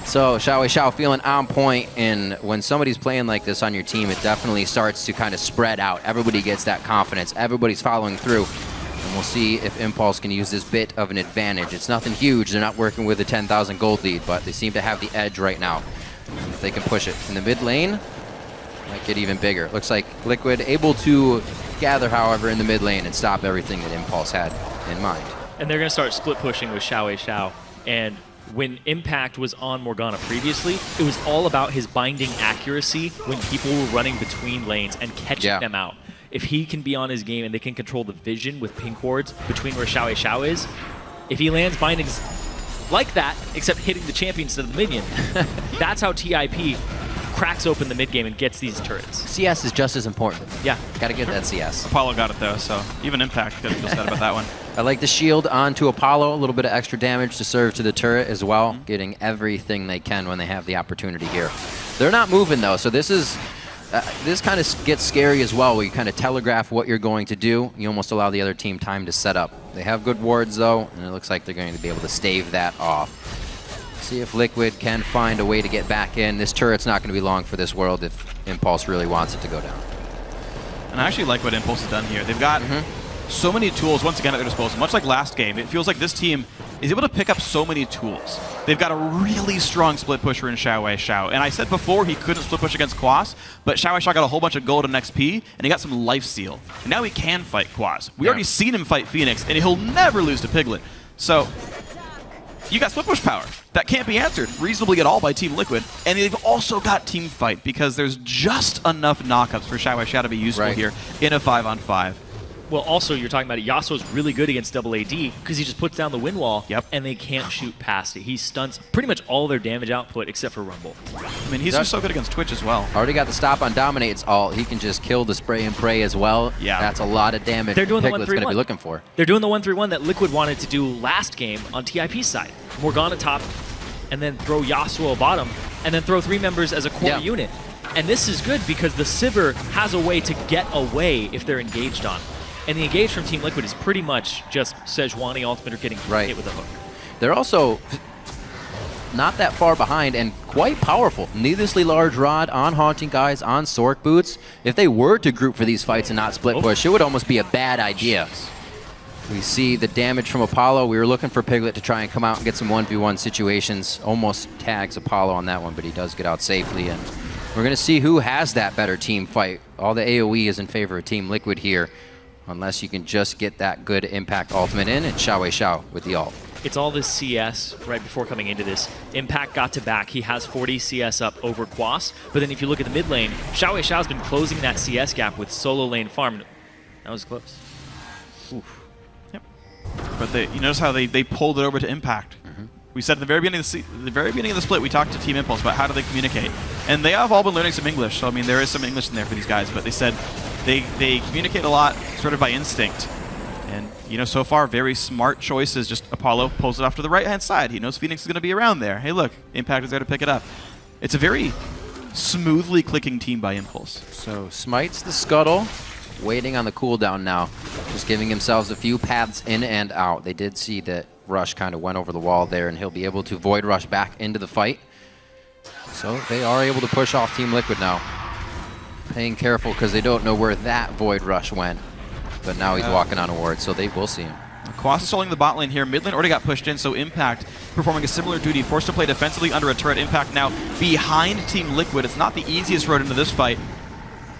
So Xiao feeling on point, and when somebody's playing like this on your team, it definitely starts to kind of spread out. Everybody gets that confidence. Everybody's following through. And we'll see if Impulse can use this bit of an advantage. It's nothing huge. They're not working with a 10,000 gold lead, but they seem to have the edge right now. And if they can push it in the mid lane, might get even bigger. Looks like Liquid able to gather, however, in the mid lane and stop everything that Impulse had in mind. And they're going to start split pushing with Xiao. And when Impact was on Morgana previously, it was all about his binding accuracy when people were running between lanes and catching them out. If he can be on his game and they can control the vision with pink wards between where Xiao is, if he lands bindings like that, except hitting the champion instead of the minion, that's how TIP cracks open the mid game and gets these turrets. CS is just as important. Yeah. Got to get that CS. Apollo got it though, so even Impact could have feel sad about that one. I like the shield onto Apollo, a little bit of extra damage to serve to the turret as well, getting everything they can when they have the opportunity here. They're not moving though, so this is this kind of gets scary as well, where you kind of telegraph what you're going to do. You almost allow the other team time to set up. They have good wards though, and it looks like they're going to be able to stave that off. See if Liquid can find a way to get back in. This turret's not going to be long for this world if Impulse really wants it to go down. And I actually like what Impulse has done here. They've got so many tools, once again, at their disposal. Much like last game, it feels like this team is able to pick up so many tools. They've got a really strong split pusher in Xiao. And I said before he couldn't split push against Quas, but Xiao got a whole bunch of gold and XP, and he got some lifesteal. And now he can fight Quas. We already seen him fight Phoenix, and he'll never lose to Piglet. So you got split push power. That can't be answered reasonably at all by Team Liquid. And they've also got team fight, because there's just enough knockups for Xiao to be useful here in a 5-on-5. Well, also, you're talking about it. Yasuo's really good against double AD because he just puts down the win wall, and they can't shoot past it. He stunts pretty much all their damage output except for Rumble. I mean, he's just so good against Twitch as well. Already got the stop on Dominate's ult. He can just kill the spray and pray as well. Yeah. That's a lot of damage They're doing the Piglet's going to 1-3-1. be looking for. They're doing the 1-3-1 that Liquid wanted to do last game on TIP's side. Morgana top, and then throw Yasuo bottom, and then throw 3 members as a core unit. And this is good because the Sivir has a way to get away if they're engaged on. And the engage from Team Liquid is pretty much just Sejuani ultimate or getting hit with a hook. They're also not that far behind and quite powerful. Needlessly large rod on Haunting Guys, on Sork Boots. If they were to group for these fights and not split push, it would almost be a bad idea. We see the damage from Apollo. We were looking for Piglet to try and come out and get some 1v1 situations. Almost tags Apollo on that one, but he does get out safely. And we're going to see who has that better team fight. All the AoE is in favor of Team Liquid here, unless you can just get that good impact ultimate in, and Xiao with the ult. It's all this CS right before coming into this. Impact got to back. He has 40 CS up over Quas. But then if you look at the mid lane, Xiao's been closing that CS gap with solo lane farm. That was close. Oof. Yep. But you notice how they pulled it over to Impact. We said at the very beginning of the split, we talked to Team Impulse about how do they communicate. And they have all been learning some English. So, I mean, there is some English in there for these guys. But they said they communicate a lot sort of by instinct. And, you know, so far, very smart choices. Just Apollo pulls it off to the right-hand side. He knows Phoenix is going to be around there. Hey, look, Impact is there to pick it up. It's a very smoothly clicking team by Impulse. So smites the scuttle, waiting on the cooldown now. Just giving themselves a few paths in and out. They did see that Rush kind of went over the wall there, and he'll be able to Void Rush back into the fight. So they are able to push off Team Liquid now. Paying careful because they don't know where that Void Rush went. But now he's walking on a ward, so they will see him. Quas is holding the bot lane here. Mid lane already got pushed in, so Impact performing a similar duty. Forced to play defensively under a turret. Impact now behind Team Liquid. It's not the easiest road into this fight.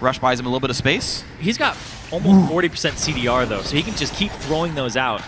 Rush buys him a little bit of space. He's got almost 40% CDR, though, so he can just keep throwing those out.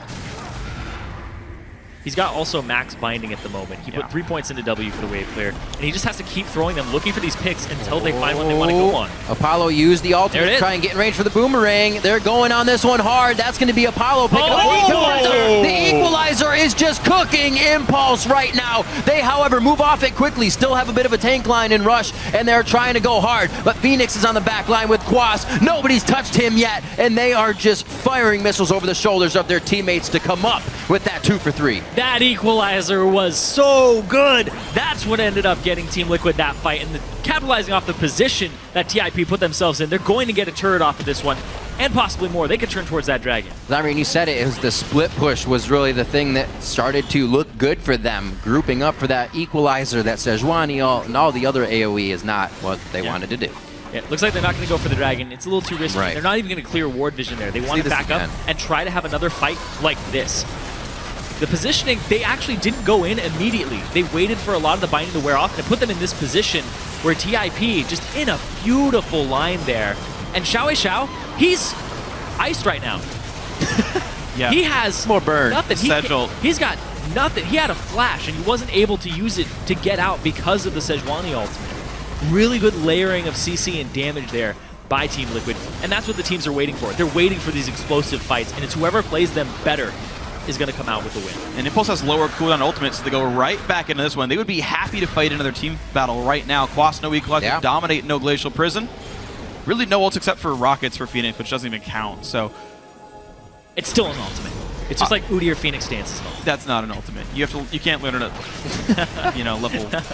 He's got also max binding at the moment. He put 3 points into W for the wave clear, and he just has to keep throwing them, looking for these picks until they find one they want to go on. Apollo used the ultimate to try and get in range for the boomerang. They're going on this one hard. That's going to be Apollo picking up the equalizer. The equalizer is just cooking Impulse right now. They, however, move off it quickly, still have a bit of a tank line in Rush, and they're trying to go hard. But Phoenix is on the back line with Quas. Nobody's touched him yet, and they are just firing missiles over the shoulders of their teammates to come up with that 2 for 3. That equalizer was so good. That's what ended up getting Team Liquid that fight, and capitalizing off the position that TIP put themselves in. They're going to get a turret off of this one, and possibly more. They could turn towards that dragon. I mean, you said it. It was the split push was really the thing that started to look good for them. Grouping up for that equalizer, that Sejuani, and all the other AoE is not what they wanted to do. Yeah, looks like they're not going to go for the dragon. It's a little too risky. Right. They're not even going to clear ward vision there. They want to back up and try to have another fight like this. The positioning, they actually didn't go in immediately. They waited for a lot of the binding to wear off and put them in this position where TIP just in a beautiful line there. And Xiao, he's iced right now. Yeah. He has more burn. Nothing. He's got nothing. He had a flash and he wasn't able to use it to get out because of the Sejuani ultimate. Really good layering of CC and damage there by Team Liquid. And that's what the teams are waiting for. They're waiting for these explosive fights, and it's whoever plays them better is going to come out with the win. And Impulse has lower cooldown ultimates, so they go right back into this one. They would be happy to fight another team battle right now. Quas, no equalizer, dominate, no Glacial Prison. Really no ults except for Rockets for Phoenix, which doesn't even count, so... It's still an ultimate. It's just like Udi or Phoenix Dance's ultimate. That's not an ultimate. You can't learn it at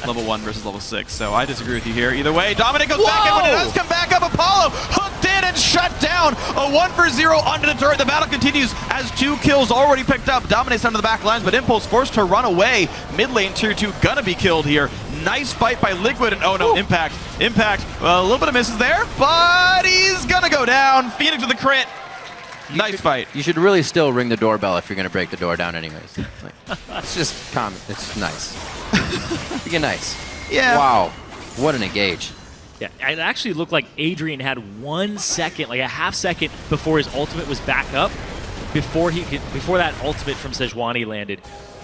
level 1 versus level 6. So I disagree with you here. Either way, Dominic goes back in. When it does come back up, Apollo hooked in and shut down. A 1 for 0 onto the turret. The battle continues as 2 kills already picked up. Dominates onto the back lines, but Impulse forced to run away. Mid lane tier 2 gonna be killed here. Nice fight by Liquid, and oh no, Impact. Well, a little bit of misses there, but he's gonna go down. Phoenix with the crit. Nice fight. You should really still ring the doorbell if you're going to break the door down anyways. It's just common. It's nice. Being nice. Yeah. Wow. What an engage. Yeah, it actually looked like Adrian had 1 second, like a half second before his ultimate was back up, before that ultimate from Sejuani landed.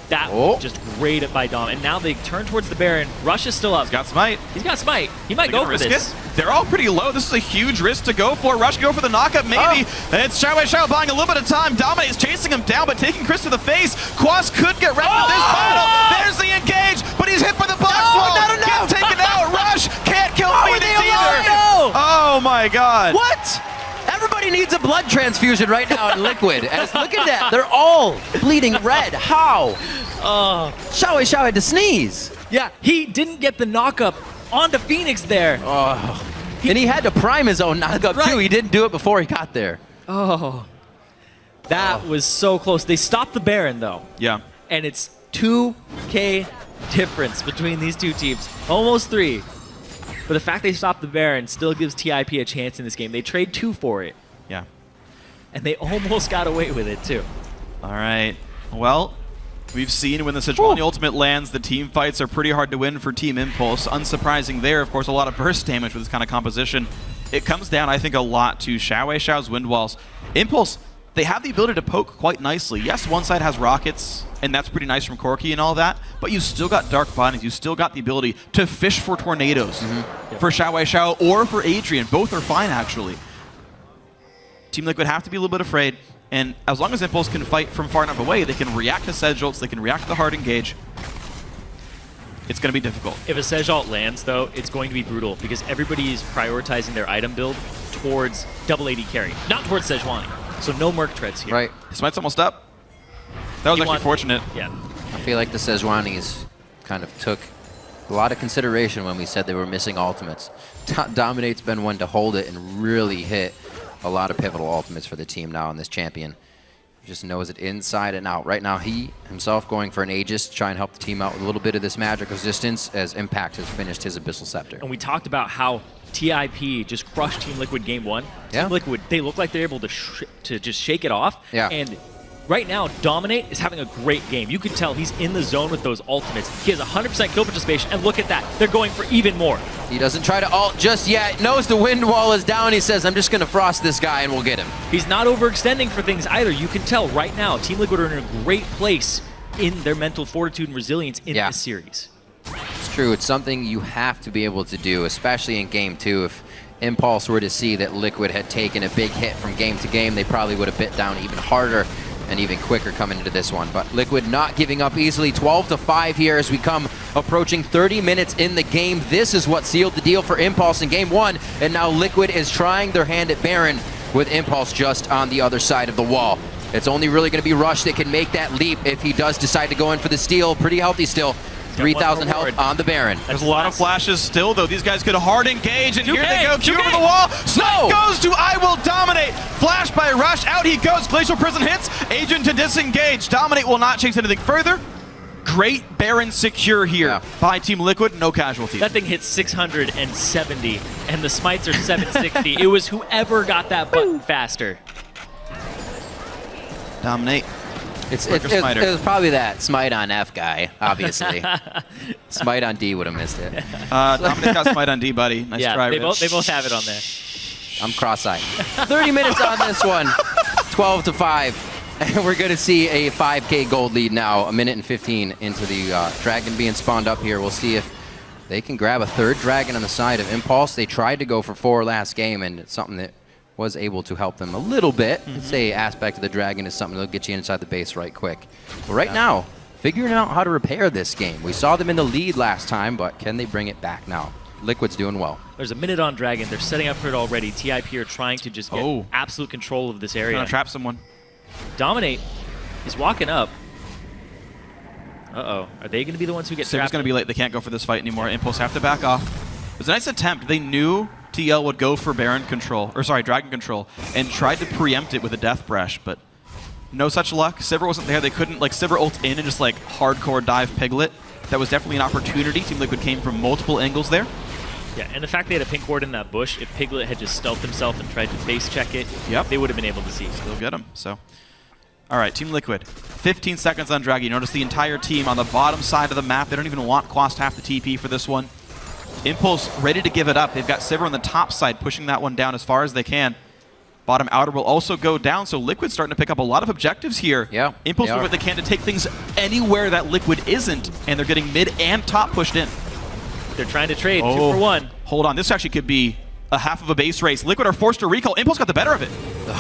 That was just great by Dom. And now they turn towards the Baron. Rush is still up. He's got Smite. He's got Smite. He might go for this. They're all pretty low. This is a huge risk to go for. Rush go for the knockup, maybe. It's Xiao buying a little bit of time. Dominate's chasing him down, but taking Chris to the face. Quas could get wrecked with this battle. There's the engage, but he's hit by the box wall. Not enough. Gets taken out. Rush can't kill Phoenix either. No. Oh my god. What? Everybody needs a blood transfusion right now in Liquid. And look at that. They're all bleeding red. How? Xiao had to sneeze. Yeah, he didn't get the knockup onto Phoenix there. Oh. And he had to prime his own knockup too. He didn't do it before he got there. Oh. That was so close. They stopped the Baron though. Yeah. And it's 2K difference between these two teams. Almost 3. But the fact they stopped the Baron still gives TIP a chance in this game. They trade 2 for it. Yeah. And they almost got away with it too. All right. Well, we've seen when the Sejuani ultimate lands, the team fights are pretty hard to win for Team Impulse. Unsurprising there, of course, a lot of burst damage with this kind of composition. It comes down, I think, a lot to Xiao's wind walls. Impulse, they have the ability to poke quite nicely. Yes, one side has rockets, and that's pretty nice from Corki and all that, but you still got dark bodies. You still got the ability to fish for tornadoes for Xiao or for Adrian. Both are fine, actually. Team Liquid have to be a little bit afraid. And as long as Impulse can fight from far enough away, they can react to Sedge ults, they can react to the hard engage. It's going to be difficult. If a Sedge ult lands, though, it's going to be brutal because everybody is prioritizing their item build towards double AD carry, not towards Sejuani. So no Merc treads here. Right. Smite's almost up. That was actually fortunate. Yeah. I feel like the Sejuanis kind of took a lot of consideration when we said they were missing ultimates. Dominate's been one to hold it and really hit a lot of pivotal ultimates for the team now on this champion. Just knows it inside and out. Right now, he himself going for an Aegis to try and help the team out with a little bit of this magic resistance as Impact has finished his Abyssal Scepter. And we talked about how TIP just crushed Team Liquid game 1. Yeah. Team Liquid, they look like they're able to just shake it off. Yeah. And right now, Dominate is having a great game. You can tell he's in the zone with those ultimates. He has 100% kill participation, and look at that. They're going for even more. He doesn't try to ult just yet. Knows the wind wall is down. He says, I'm just going to frost this guy and we'll get him. He's not overextending for things either. You can tell right now, Team Liquid are in a great place in their mental fortitude and resilience in this series. It's true. It's something you have to be able to do, especially in Game 2. If Impulse were to see that Liquid had taken a big hit from game to game, they probably would have bit down even harder and even quicker coming into this one. But Liquid not giving up easily. 12-5 here as we come approaching 30 minutes in the game. This is what sealed the deal for Impulse in Game 1. And now Liquid is trying their hand at Baron with Impulse just on the other side of the wall. It's only really going to be Rush that can make that leap if he does decide to go in for the steal. Pretty healthy still. 3,000 health on the Baron. There's a lot of flashes still, though. These guys could hard engage, and here they go. Q over the wall. Snipe goes to I Will Dominate. Flash by Rush. Out he goes. Glacial Prison hits. Agent to disengage. Dominate will not chase anything further. Great Baron secure here by Team Liquid. No casualties. That thing hits 670, and the smites are 760. It was whoever got that button faster. Dominate. It was probably that Smite on F guy, obviously. Smite on D would have missed it. Dominic got Smite on D, buddy. Nice try, they Rich. both have it on there. I'm cross-eyed. 30 minutes on this one. 12-5. And we're going to see a 5K gold lead now, a minute and 15 into the Dragon being spawned up here. We'll see if they can grab a third Dragon on the side of Impulse. They tried to go for 4 last game, and it's something that was able to help them a little bit. I'd say aspect of the Dragon is something that'll get you inside the base right quick. But right now, figuring out how to repair this game. We saw them in the lead last time, but can they bring it back now? Liquid's doing well. There's a minute on Dragon. They're setting up for it already. TIP are trying to just get absolute control of this area. Gonna trap someone. Dominate is walking up. Uh-oh. Are they going to be the ones who get trapped? Siv's going to be late. They can't go for this fight anymore. Impulse have to back off. It was a nice attempt. They knew TL would go for Baron control, or sorry, Dragon control, and tried to preempt it with a Death Breath, but no such luck. Sivir wasn't there. They couldn't, like, Sivir ult in and just, like, hardcore dive Piglet. That was definitely an opportunity. Team Liquid came from multiple angles there. Yeah, and the fact they had a pink ward in that bush, if Piglet had just stealthed himself and tried to base check it, they would have been able to see. Still get him, so. All right, Team Liquid, 15 seconds on Draggy. Notice the entire team on the bottom side of the map. They don't even want Quast half the TP for this one. Impulse ready to give it up. They've got Sivir on the top side, pushing that one down as far as they can. Bottom outer will also go down, so Liquid's starting to pick up a lot of objectives here. Yeah, Impulse doing what they can to take things anywhere that Liquid isn't, and they're getting mid and top pushed in. They're trying to trade 2 for 1. Hold on, this actually could be a half of a base race. Liquid are forced to recall. Impulse got the better of it.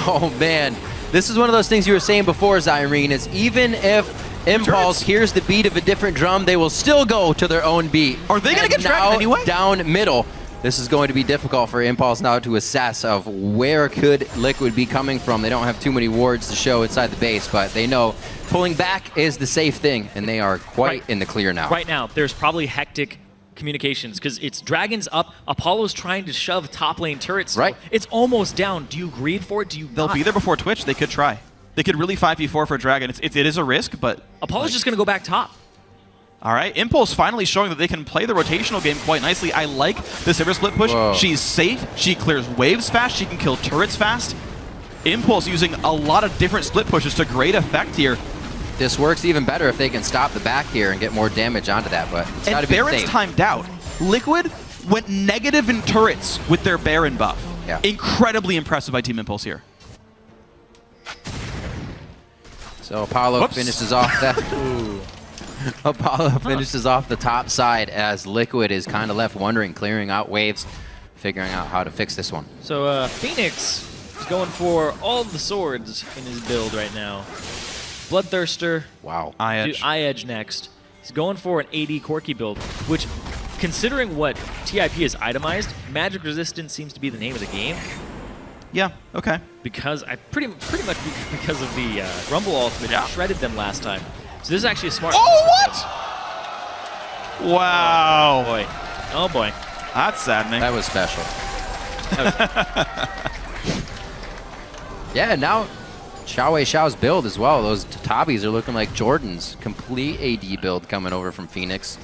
Oh, man. This is one of those things you were saying before, Zyrene, is even if Impulse hears the beat of a different drum, they will still go to their own beat. Are they going to get Dragon anyway? Down middle. This is going to be difficult for Impulse now to assess of where could Liquid be coming from. They don't have too many wards to show inside the base, but they know pulling back is the safe thing, and they are quite in the clear now. Right now, there's probably hectic communications because it's Dragon's up. Apollo's trying to shove top lane turrets. Right. It's almost down. Do you greed for it? Do you They'll be there before Twitch. They could try. They could really 5v4 for Dragon. It is a risk, but Apollo's just going to go back top. All right, Impulse finally showing that they can play the rotational game quite nicely. I like the Sivir split push. Whoa. She's safe. She clears waves fast. She can kill turrets fast. Impulse using a lot of different split pushes to great effect here. This works even better if they can stop the back here and get more damage onto that, but it's got to be Baron's safe. timed out. Liquid went negative in turrets with their Baron buff. Yeah. Incredibly impressive by Team Impulse here. So Apollo finishes off that. Apollo finishes off the top side as Liquid is kind of left wondering, clearing out waves, figuring out how to fix this one. So Phoenix is going for all the swords in his build right now. Bloodthirster. Wow. Eye Edge. Eye Edge next. He's going for an AD Corki build, which, considering what TIP is itemized, magic resistance seems to be the name of the game. Yeah, okay. Because I pretty much because of the Rumble ultimate, shredded them last time. So this is actually a smart. Oh, what? Wow. Oh boy. Oh boy. That's saddening. That was special. Yeah, now Xiao's build as well. Those Tatabis are looking like Jordan's complete AD build coming over from Phoenix.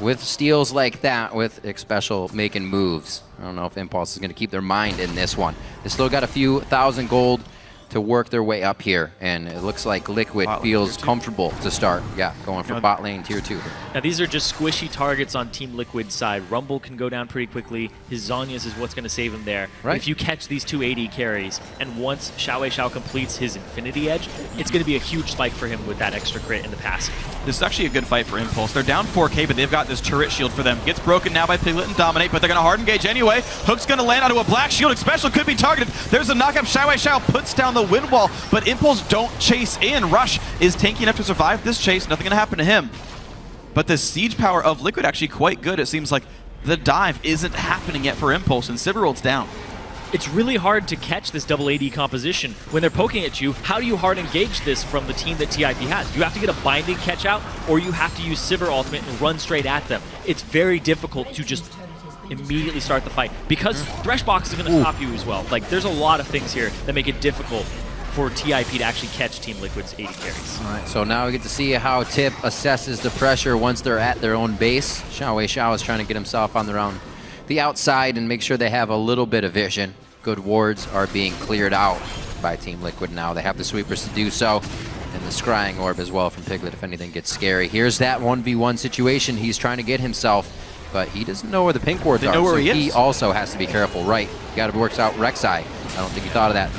With steals like that, with Xpecial making moves, I don't know if Impulse is going to keep their mind in this one. They still got a few thousand gold to work their way up here, and it looks like Liquid feels comfortable to start. Yeah, going for bot lane tier 2. Now these are just squishy targets on Team Liquid's side. Rumble can go down pretty quickly. His Zhonya's is what's going to save him there. Right. If you catch these two AD carries, and once Xiao completes his Infinity Edge, it's going to be a huge spike for him with that extra crit in the passive. This is actually a good fight for Impulse. They're down 4K, but they've got this turret shield for them. Gets broken now by Piglet and Dominate, but they're going to hard engage anyway. Hook's going to land onto a black shield. Xpecial could be targeted. There's a knockup. Xiao puts down the wind wall, but Impulse don't chase in. Rush is tanky enough to survive this chase. Nothing going to happen to him. But the siege power of Liquid actually quite good. It seems like the dive isn't happening yet for Impulse, and Civerworld's down. It's really hard to catch this double AD composition. When they're poking at you, how do you hard engage this from the team that TIP has? You have to get a binding catch out, or you have to use Sivir ultimate and run straight at them. It's very difficult to just immediately start the fight, because Threshbox is going to stop you as well. Like, there's a lot of things here that make it difficult for TIP to actually catch Team Liquid's AD carries. All right, so now we get to see how Tip assesses the pressure once they're at their own base. Xiao is trying to get himself on the outside and make sure they have a little bit of vision. Good wards are being cleared out by Team Liquid now. They have the sweepers to do so, and the scrying orb as well from Piglet if anything gets scary. Here's that 1v1 situation. He's trying to get himself, but he doesn't know where the pink wards are, know where so he is. he also has to be careful. Right, got to work out Rek'Sai. I don't think he thought of that.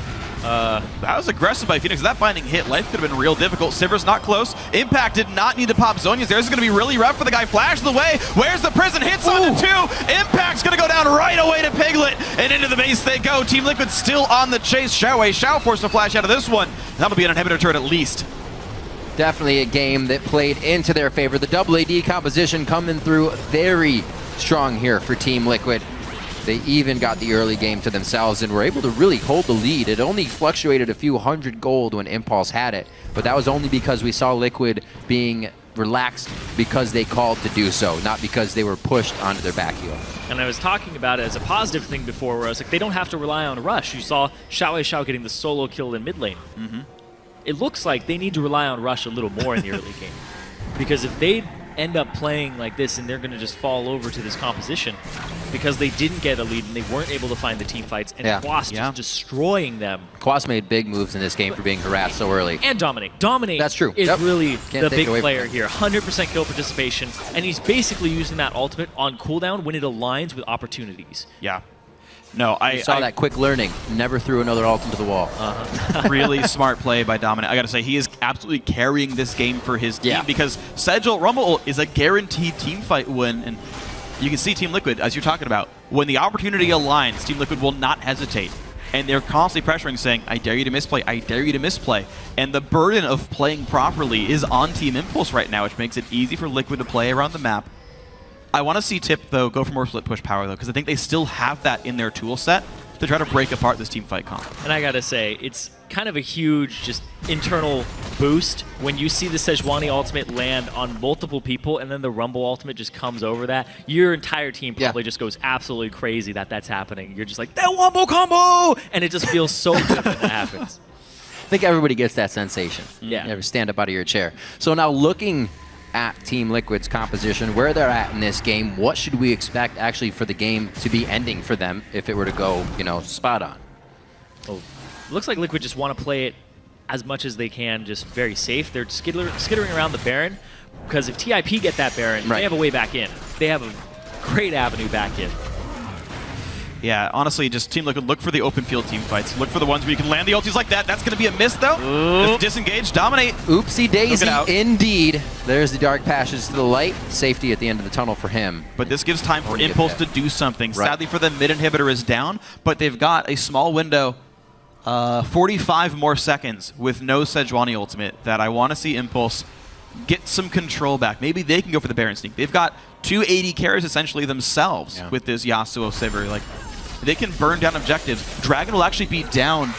That was aggressive by Phoenix. That binding hit, life could have been real difficult. Sivir's not close. Impact did not need to pop Zhonya's. There's going to be really rough for the guy. Flash the way. Where's the prison? Hits on the 2. Impact's going to go down right away to Piglet. And into the base they go. Team Liquid still on the chase. Xiao forced to flash out of this one. That'll be an inhibitor turret at least. Definitely a game that played into their favor. The double AD composition coming through very strong here for Team Liquid. They even got the early game to themselves and were able to really hold the lead. It only fluctuated a few hundred gold when Impulse had it, but that was only because we saw Liquid being relaxed because they called to do so, not because they were pushed onto their back heel. And I was talking about it as a positive thing before, where I was like, they don't have to rely on Rush. You saw Xiao getting the solo kill in mid lane. It looks like they need to rely on Rush a little more in the early game. Because if they end up playing like this and they're going to just fall over to this composition because they didn't get a lead and they weren't able to find the team fights, and Quas just destroying them. Quas made big moves in this game for being harassed so early. And Dominate. Dominate That's true. is really Can't the take big away from player him. here. 100% kill participation, and he's basically using that ultimate on cooldown when it aligns with opportunities. Yeah. No, I saw that quick learning. Never threw another ult into the wall. Really smart play by Dominant. I got to say, he is absolutely carrying this game for his team because Sedgel Rumble is a guaranteed team fight win. And you can see Team Liquid, as you're talking about, when the opportunity aligns, Team Liquid will not hesitate. And they're constantly pressuring, saying, I dare you to misplay, I dare you to misplay. And the burden of playing properly is on Team Impulse right now, which makes it easy for Liquid to play around the map. I want to see Tip, though, go for more split push power, though, because I think they still have that in their tool set to try to break apart this team fight comp. And I gotta say, it's kind of a huge just internal boost when you see the Sejuani ultimate land on multiple people and then the Rumble ultimate just comes over that. Your entire team probably just goes absolutely crazy that that's happening. You're just like, that Wombo combo! And it just feels so good when that happens. I think everybody gets that sensation. Yeah. You never stand up out of your chair. So now looking at Team Liquid's composition, where they're at in this game, what should we expect actually for the game to be ending for them if it were to go, spot on? Well, it looks like Liquid just want to play it as much as they can, just very safe. They're skittering around the Baron, because if TIP get that Baron, they have a way back in. They have a great avenue back in. Yeah, honestly, just Team Liquid, look for the open field team fights. Look for the ones where you can land the ultis like that. That's going to be a miss, though. Disengage, Dominate. Oopsie daisy, indeed. There's the dark passes to the light. Safety at the end of the tunnel for him. But this gives time for Impulse to do something. Sadly for them, mid inhibitor is down, but they've got a small window, 45 more seconds with no Sejuani ultimate that I want to see Impulse get some control back. Maybe they can go for the Baron sneak. They've got 2 AD carries essentially themselves with this Yasuo Sivir. Like, they can burn down objectives. Dragon will actually be down,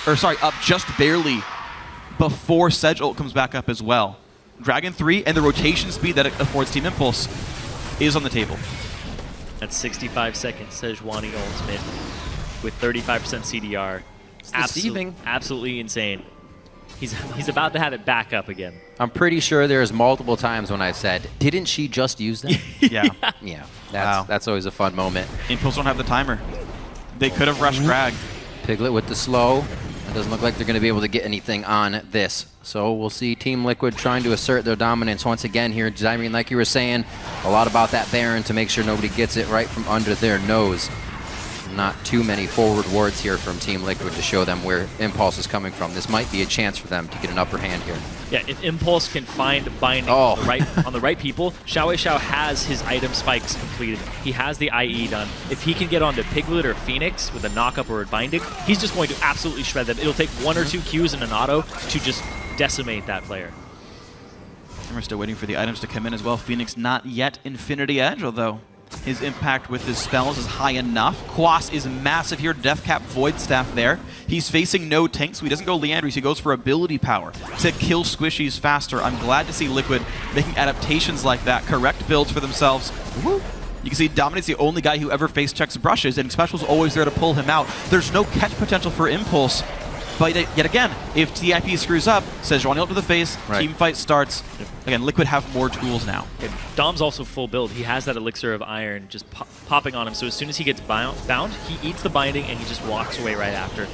up just barely before Sedge ult comes back up as well. Dragon 3 and the rotation speed that it affords Team Impulse is on the table. That's 65 seconds Sejuani ultimate with 35% CDR. deceiving. Absolutely insane. He's about to have it back up again. I'm pretty sure there's multiple times when I've said, didn't she just use that? Yeah. Yeah, Wow. that's always a fun moment. Impulse don't have the timer. They could have rushed drag. Piglet with the slow. It doesn't look like they're going to be able to get anything on this. So we'll see Team Liquid trying to assert their dominance once again here. Zyrene, like you were saying, a lot about that Baron to make sure nobody gets it right from under their nose. Not too many forward wards here from Team Liquid to show them where Impulse is coming from. This might be a chance for them to get an upper hand here. Yeah, if Impulse can find binding Oh. on the right people, Xiao has his item spikes completed. He has the IE done. If he can get onto Piglet or Phoenix with a knockup or a binding, he's just going to absolutely shred them. It'll take 1 or 2 Qs and an auto to just decimate that player. And we're still waiting for the items to come in as well. Phoenix not yet Infinity Edge, although his impact with his spells is high enough. Quas is massive here. Deathcap Void Staff there. He's facing no tank, so he doesn't go Leandries. He goes for ability power to kill squishies faster. I'm glad to see Liquid making adaptations like that. Correct builds for themselves. Woo. You can see Dominate's the only guy who ever face checks brushes, and Special's always there to pull him out. There's no catch potential for Impulse. But yet again, if TIP screws up, Sejuani ult to the face, team fight starts. Again, Liquid have more tools now. And Dom's also full build. He has that Elixir of Iron just popping on him. So as soon as he gets bound, he eats the binding and he just walks away right after.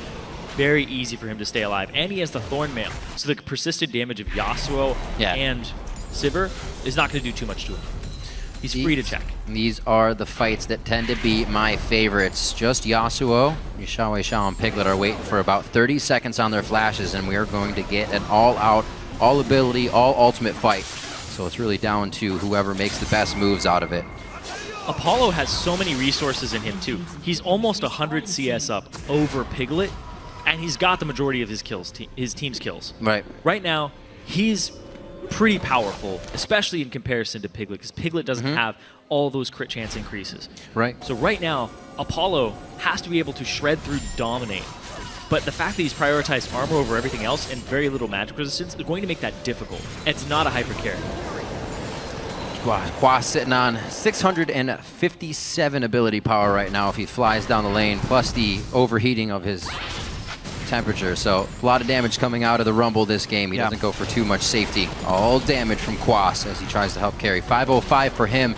Very easy for him to stay alive. And he has the Thorn Mail. So the persistent damage of Yasuo and Sivir is not going to do too much to him. He's free to check. These are the fights that tend to be my favorites. Just Yasuo, Xiao and Piglet are waiting for about 30 seconds on their flashes, and we are going to get an all-out, all-ability, all-ultimate fight. So it's really down to whoever makes the best moves out of it. Apollo has so many resources in him, too. He's almost 100 CS up over Piglet, and he's got the majority of his kills, his team's kills. Right. Right now, he's pretty powerful, especially in comparison to Piglet, because Piglet doesn't have all those crit chance increases. Right. So right now, Apollo has to be able to shred through Dominate. But the fact that he's prioritized armor over everything else and very little magic resistance is going to make that difficult. It's not a hyper carry. Quas sitting on 657 ability power right now if he flies down the lane, plus the overheating of his temperature. So a lot of damage coming out of the Rumble this game. He doesn't go for too much safety. All damage from Quas as he tries to help carry. 505 for him.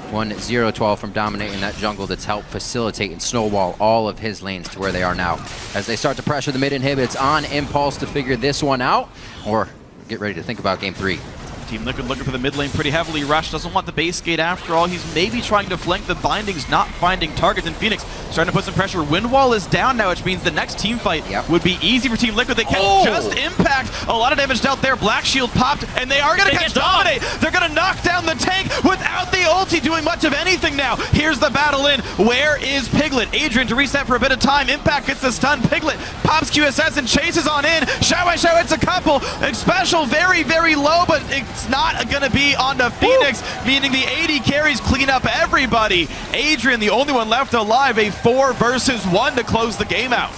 1-0-12 from dominating that jungle that's helped facilitate and snowball all of his lanes to where they are now. As they start to pressure the mid inhib, it's on Impulse to figure this one out, or get ready to think about game 3. Team Liquid looking for the mid lane pretty heavily. Rush doesn't want the base gate after all. He's maybe trying to flank the bindings, not finding targets. And Phoenix starting to put some pressure. Wind wall is down now, which means the next team fight would be easy for Team Liquid. They can just impact. A lot of damage dealt there. Black Shield popped, and they are going to catch Dominate. They're going to knock down the tank without the ulti doing much of anything now. Here's the battle in. Where is Piglet? Adrian to reset for a bit of time. Impact gets the stun. Piglet pops QSS and chases on in. Xiao hits a couple. Special very, very low, but it's not going to be onto Phoenix, meaning the AD carries clean up everybody. Adrian, the only one left alive, a 4 versus 1 to close the game out.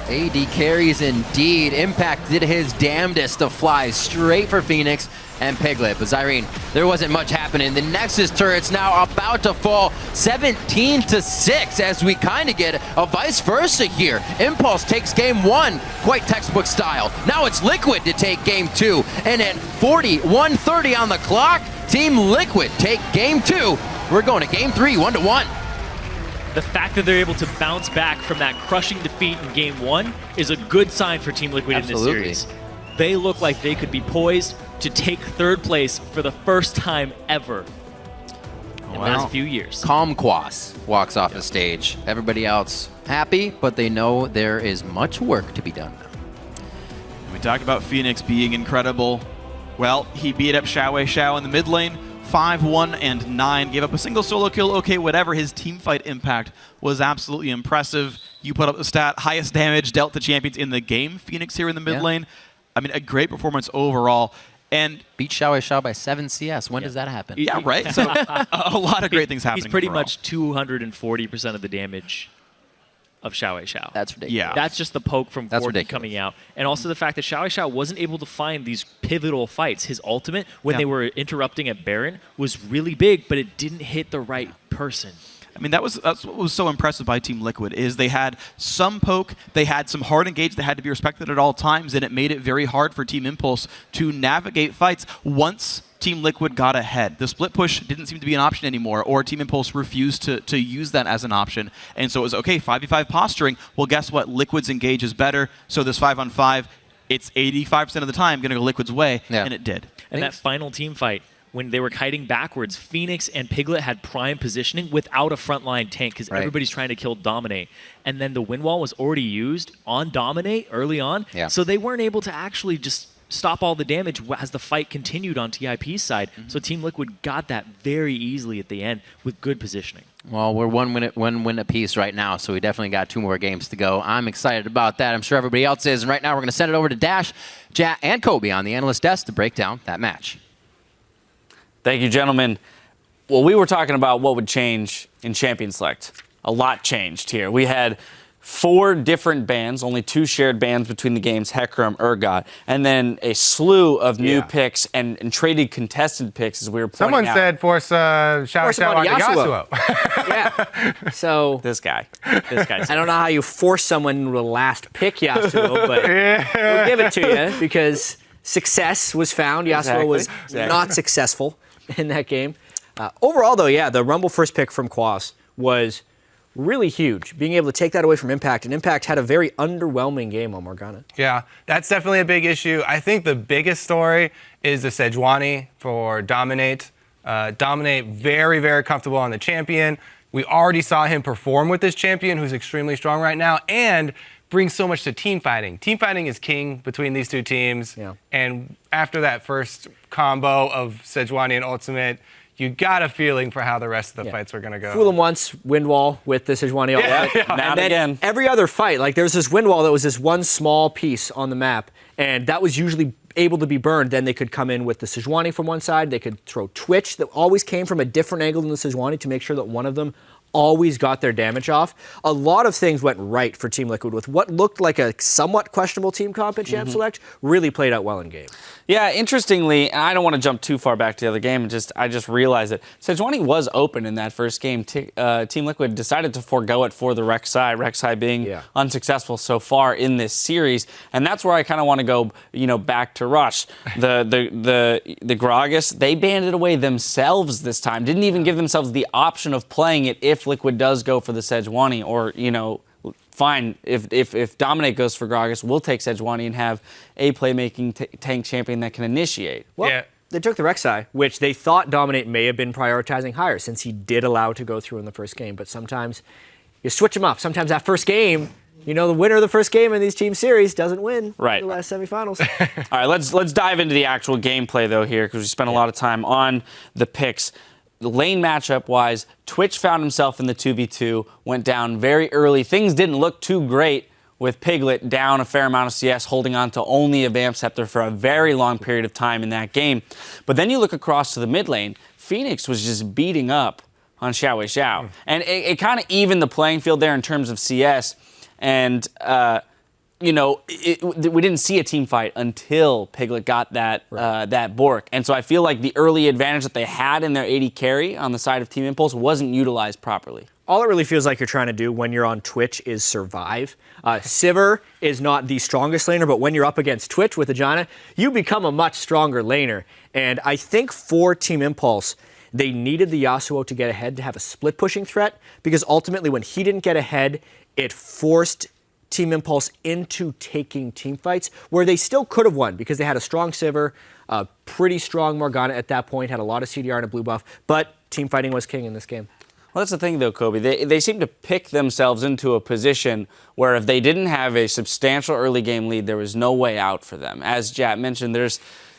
AD carries indeed. Impact did his damnedest to fly straight for Phoenix and Piglet. But Zyrene, there wasn't much happening. The Nexus turret's now about to fall 17-6 as we kind of get a vice versa here. Impulse takes game 1, quite textbook style. Now it's Liquid to take game 2. And at 41:30 on the clock, Team Liquid take game 2. We're going to game 3, 1-1. The fact that they're able to bounce back from that crushing defeat in game 1 is a good sign for Team Liquid in this series. They look like they could be poised to take 3rd place for the first time ever in the last few years. Calm Quas walks off the stage. Everybody else happy, but they know there is much work to be done. We talked about Phoenix being incredible. Well, he beat up Xiao in the mid lane. 5-1-9, gave up a single solo kill, okay, whatever. His team fight impact was absolutely impressive. You put up the stat, highest damage dealt to champions in the game, Phoenix here in the mid lane. I mean, a great performance overall. And beat Xiao by 7 CS. When does that happen? Yeah, right? So a lot of great things happening. He's pretty overall. much 240% of the damage of Xiao. That's ridiculous. Yeah. That's just the poke from Gordon ridiculous. coming out. And also the fact that Xiao wasn't able to find these pivotal fights. His ultimate, when they were interrupting at Baron, was really big, but it didn't hit the right person. I mean, that's what was so impressive by Team Liquid is they had some poke, they had some hard engage that had to be respected at all times, and it made it very hard for Team Impulse to navigate fights once Team Liquid got ahead. The split push didn't seem to be an option anymore, or Team Impulse refused to use that as an option. And so it was, okay, 5v5 posturing. Well, guess what? Liquid's engage is better, so this 5-on-5, it's 85% of the time going to go Liquid's way, and it did. And that final team fight, when they were kiting backwards, Phoenix and Piglet had prime positioning without a frontline tank because everybody's trying to kill Dominate. And then the wind wall was already used on Dominate early on, so they weren't able to actually just stop all the damage as the fight continued on TIP's side. So Team Liquid got that very easily at the end with good positioning. Well, we're one win apiece right now, so we definitely got 2 more games to go. I'm excited about that. I'm sure everybody else is. And right now we're going to send it over to Dash, Jat, and Kobe on the analyst desk to break down that match. Thank you, gentlemen. Well, we were talking about what would change in Champion Select. A lot changed here. We had 4 different bans, only 2 shared bans between the games, Hecarim, Urgot, and then a slew of new picks and traded contested picks as we were pointing Someone out. said force Xiao on Yasuo. Yeah. So This guy. I I don't know how you force someone to last pick Yasuo, but we'll give it to you because success was found. Yasuo was not successful in that game. Overall, though, the Rumble first pick from Quas was really huge. Being able to take that away from Impact, and Impact had a very underwhelming game on Morgana. Yeah, that's definitely a big issue. I think the biggest story is the Sejuani for Dominate. Dominate very, very comfortable on the champion. We already saw him perform with this champion who's extremely strong right now and brings so much to team fighting. Team fighting is king between these 2 teams. Yeah. And after that first combo of Sejuani and Ultimate, you got a feeling for how the rest of the fights are going to go. Fool him once, wind wall with the Sejuani ultimate. Now and then again. every other fight, like there's this wind wall that was this one small piece on the map, and that was usually able to be burned. Then they could come in with the Sejuani from one side. They could throw Twitch that always came from a different angle than the Sejuani to make sure that one of them always got their damage off. A lot of things went right for Team Liquid with what looked like a somewhat questionable team comp in Champ Select really played out well in game. Yeah, interestingly, and I don't want to jump too far back to the other game, I just realized that Sejuani was open in that first game. Team Liquid decided to forego it for the Rek'Sai being unsuccessful so far in this series, and that's where I kind of want to go, back to Rush. The Gragas, they banned it away themselves this time. Didn't even give themselves the option of playing it if Liquid does go for the Sejuani, or fine, if Dominate goes for Gragas, we'll take Sejuani and have a playmaking tank champion that can initiate. Well, they took the Rek'Sai, which they thought Dominate may have been prioritizing higher since he did allow to go through in the first game. But sometimes you switch them up. Sometimes that first game, the winner of the first game in these team series doesn't win the last semifinals. All right, let's dive into the actual gameplay, though, here, because we spent a lot of time on the picks. The lane matchup-wise, Twitch found himself in the 2v2, went down very early. Things didn't look too great with Piglet down a fair amount of CS, holding on to only a Vamp Scepter for a very long period of time in that game. But then you look across to the mid lane, Phoenix was just beating up on Xiao. And it kind of evened the playing field there in terms of CS. And we didn't see a team fight until Piglet got that Bork. And so I feel like the early advantage that they had in their AD carry on the side of Team Impulse wasn't utilized properly. All it really feels like you're trying to do when you're on Twitch is survive. Sivir is not the strongest laner, but when you're up against Twitch with Ajana, you become a much stronger laner. And I think for Team Impulse, they needed the Yasuo to get ahead to have a split pushing threat, because ultimately when he didn't get ahead, it forced Team Impulse into taking team fights where they still could have won because they had a strong Sivir, a pretty strong Morgana at that point, had a lot of CDR and a blue buff, but team fighting was king in this game. Well, that's the thing, though, Kobe. They seem to pick themselves into a position where if they didn't have a substantial early game lead, there was no way out for them. As Jat mentioned,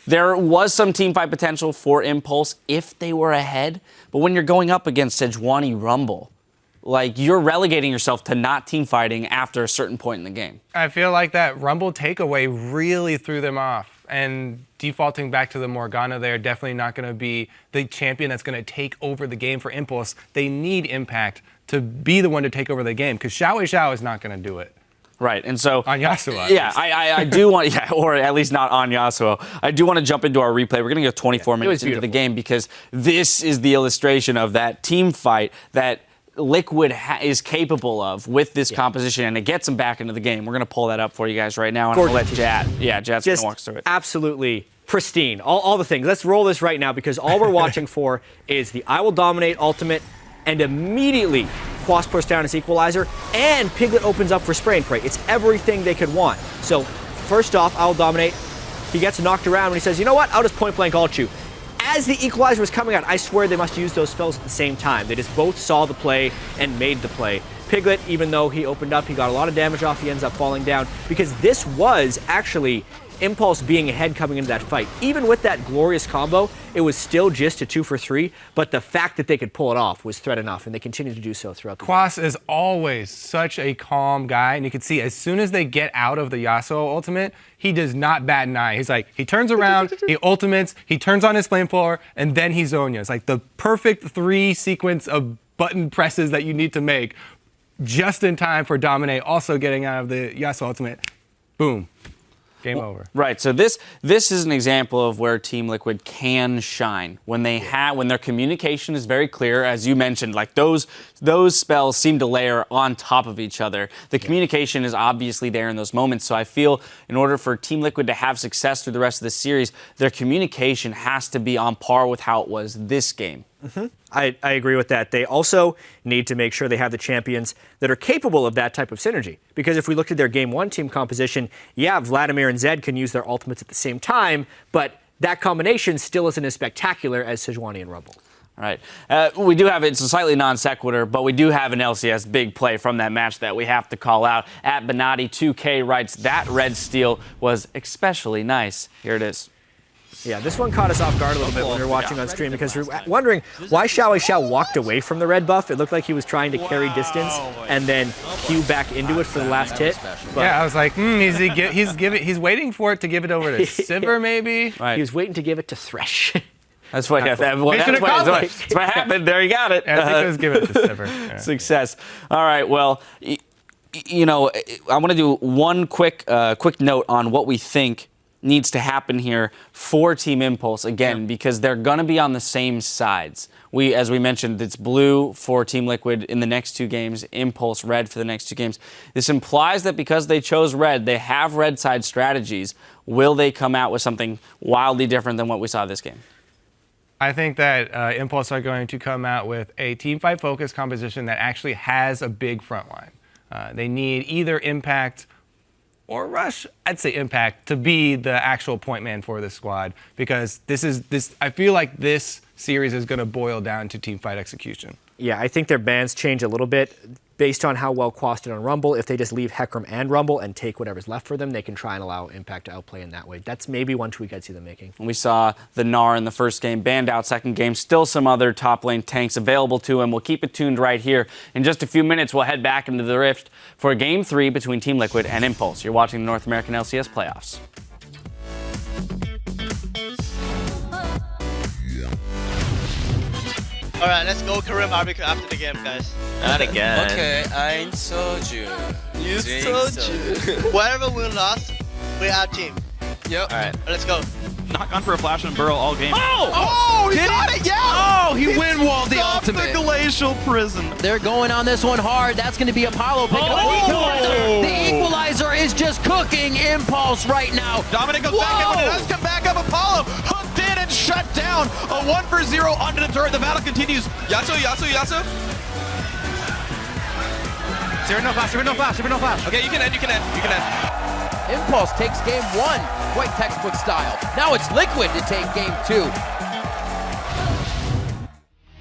there was some team fight potential for Impulse if they were ahead, but when you're going up against Sejuani Rumble, you're relegating yourself to not team fighting after a certain point in the game. I feel like that Rumble takeaway really threw them off. And defaulting back to the Morgana, they're definitely not going to be the champion that's going to take over the game for Impulse. They need Impact to be the one to take over the game, because Xiao is not going to do it. Right, and so on Yasuo. Yeah, I do want, or at least not on Yasuo. I do want to jump into our replay. We're going to go 24 minutes into the game because this is the illustration of that team fight that Liquid is capable of with this composition, and it gets them back into the game. We're going to pull that up for you guys right now, and I'll let Jad. Yeah, Jad's going to walk us through it. Absolutely pristine. All the things. Let's roll this right now because all we're watching for is the I Will Dominate ultimate, and immediately Quas puts down his equalizer, and Piglet opens up for spray and pray. It's everything they could want. So first off, I Will Dominate. He gets knocked around and he says, you know what? I'll just point blank ult you. As the equalizer was coming out, I swear they must use those spells at the same time. They just both saw the play and made the play. Piglet, even though he opened up, he got a lot of damage off, he ends up falling down because this was actually Impulse being ahead coming into that fight. Even with that glorious combo, it was still just a 2 for 3, but the fact that they could pull it off was threat enough, and they continue to do so throughout the game. Quas is always such a calm guy, and you can see as soon as they get out of the Yasuo ultimate, he does not bat an eye. He's like, he turns around, he ultimates, he turns on his flamethrower, and then he Zhonya. It's like the perfect 3 sequence of button presses that you need to make just in time for Dominate also getting out of the Yasuo ultimate. Boom. Game over. Right. So this is an example of where Team Liquid can shine when their communication is very clear, as you mentioned. Like those spells seem to layer on top of each other. The communication is obviously there in those moments. So I feel in order for Team Liquid to have success through the rest of the series, their communication has to be on par with how it was this game. Mm-hmm. I agree with that. They also need to make sure they have the champions that are capable of that type of synergy. Because if we looked at their Game 1 team composition, yeah, Vladimir and Zed can use their ultimates at the same time, but that combination still isn't as spectacular as Sejuani and Rumble. All right. We do have, it's a slightly non sequitur, but we do have an LCS big play from that match that we have to call out. At Benatti 2K writes, that red steal was especially nice. Here it is. Yeah, this one caught us off guard a little bit when we were watching on stream because we were wondering why Xiao walked away from the red buff. It looked like he was trying to carry distance and then cue back into it for the last hit. But yeah, I was like, he's waiting for it to give it over to Sivir, maybe. Right. He was waiting to give it to Thresh. That's what happened. There you got it. I think it was give it to Sivir. Yeah. Success. All right. Well, you know, I want to do one quick note on what we think needs to happen here for Team Impulse, again, because they're going to be on the same sides. As we mentioned, it's blue for Team Liquid in the next 2 games, Impulse red for the next 2 games. This implies that because they chose red, they have red side strategies. Will they come out with something wildly different than what we saw this game? I think that Impulse are going to come out with a teamfight focused composition that actually has a big front line. They need either Impact or Rush, I'd say Impact, to be the actual point man for this squad, because I feel like this series is going to boil down to teamfight execution. Yeah, I think their bans change a little bit based on how well Quas did on Rumble. If they just leave Hecarim and Rumble and take whatever's left for them, they can try and allow Impact to outplay in that way. That's maybe one tweak I'd see them making. We saw the Gnar in the first game, banned out second game, still some other top lane tanks available to him. We'll keep it tuned right here. In just a few minutes, we'll head back into the Rift for Game 3 between Team Liquid and Impulse. You're watching the North American LCS playoffs. Alright, let's go Karim Arbika after the game, guys. Not again. Okay, I'm soju. You Drink soju. Whatever we lost, we're our team. Yep. Alright. Let's go. Not gone for a flash and burrow all game. Oh, he got it, yeah! Oh, he win-walled the Stopped ultimate. the glacial prison. They're going on this one hard. That's going to be Apollo picking up the equalizer. The equalizer is just cooking Impulse right now. Dominic goes back in, but it does come back up. Apollo hooked in and shut down. A 1-for-0 onto the turret. The battle continues. Yasuo. Sivir no flash. Okay, you can end. Impulse takes game 1, quite textbook style. Now it's Liquid to take game 2.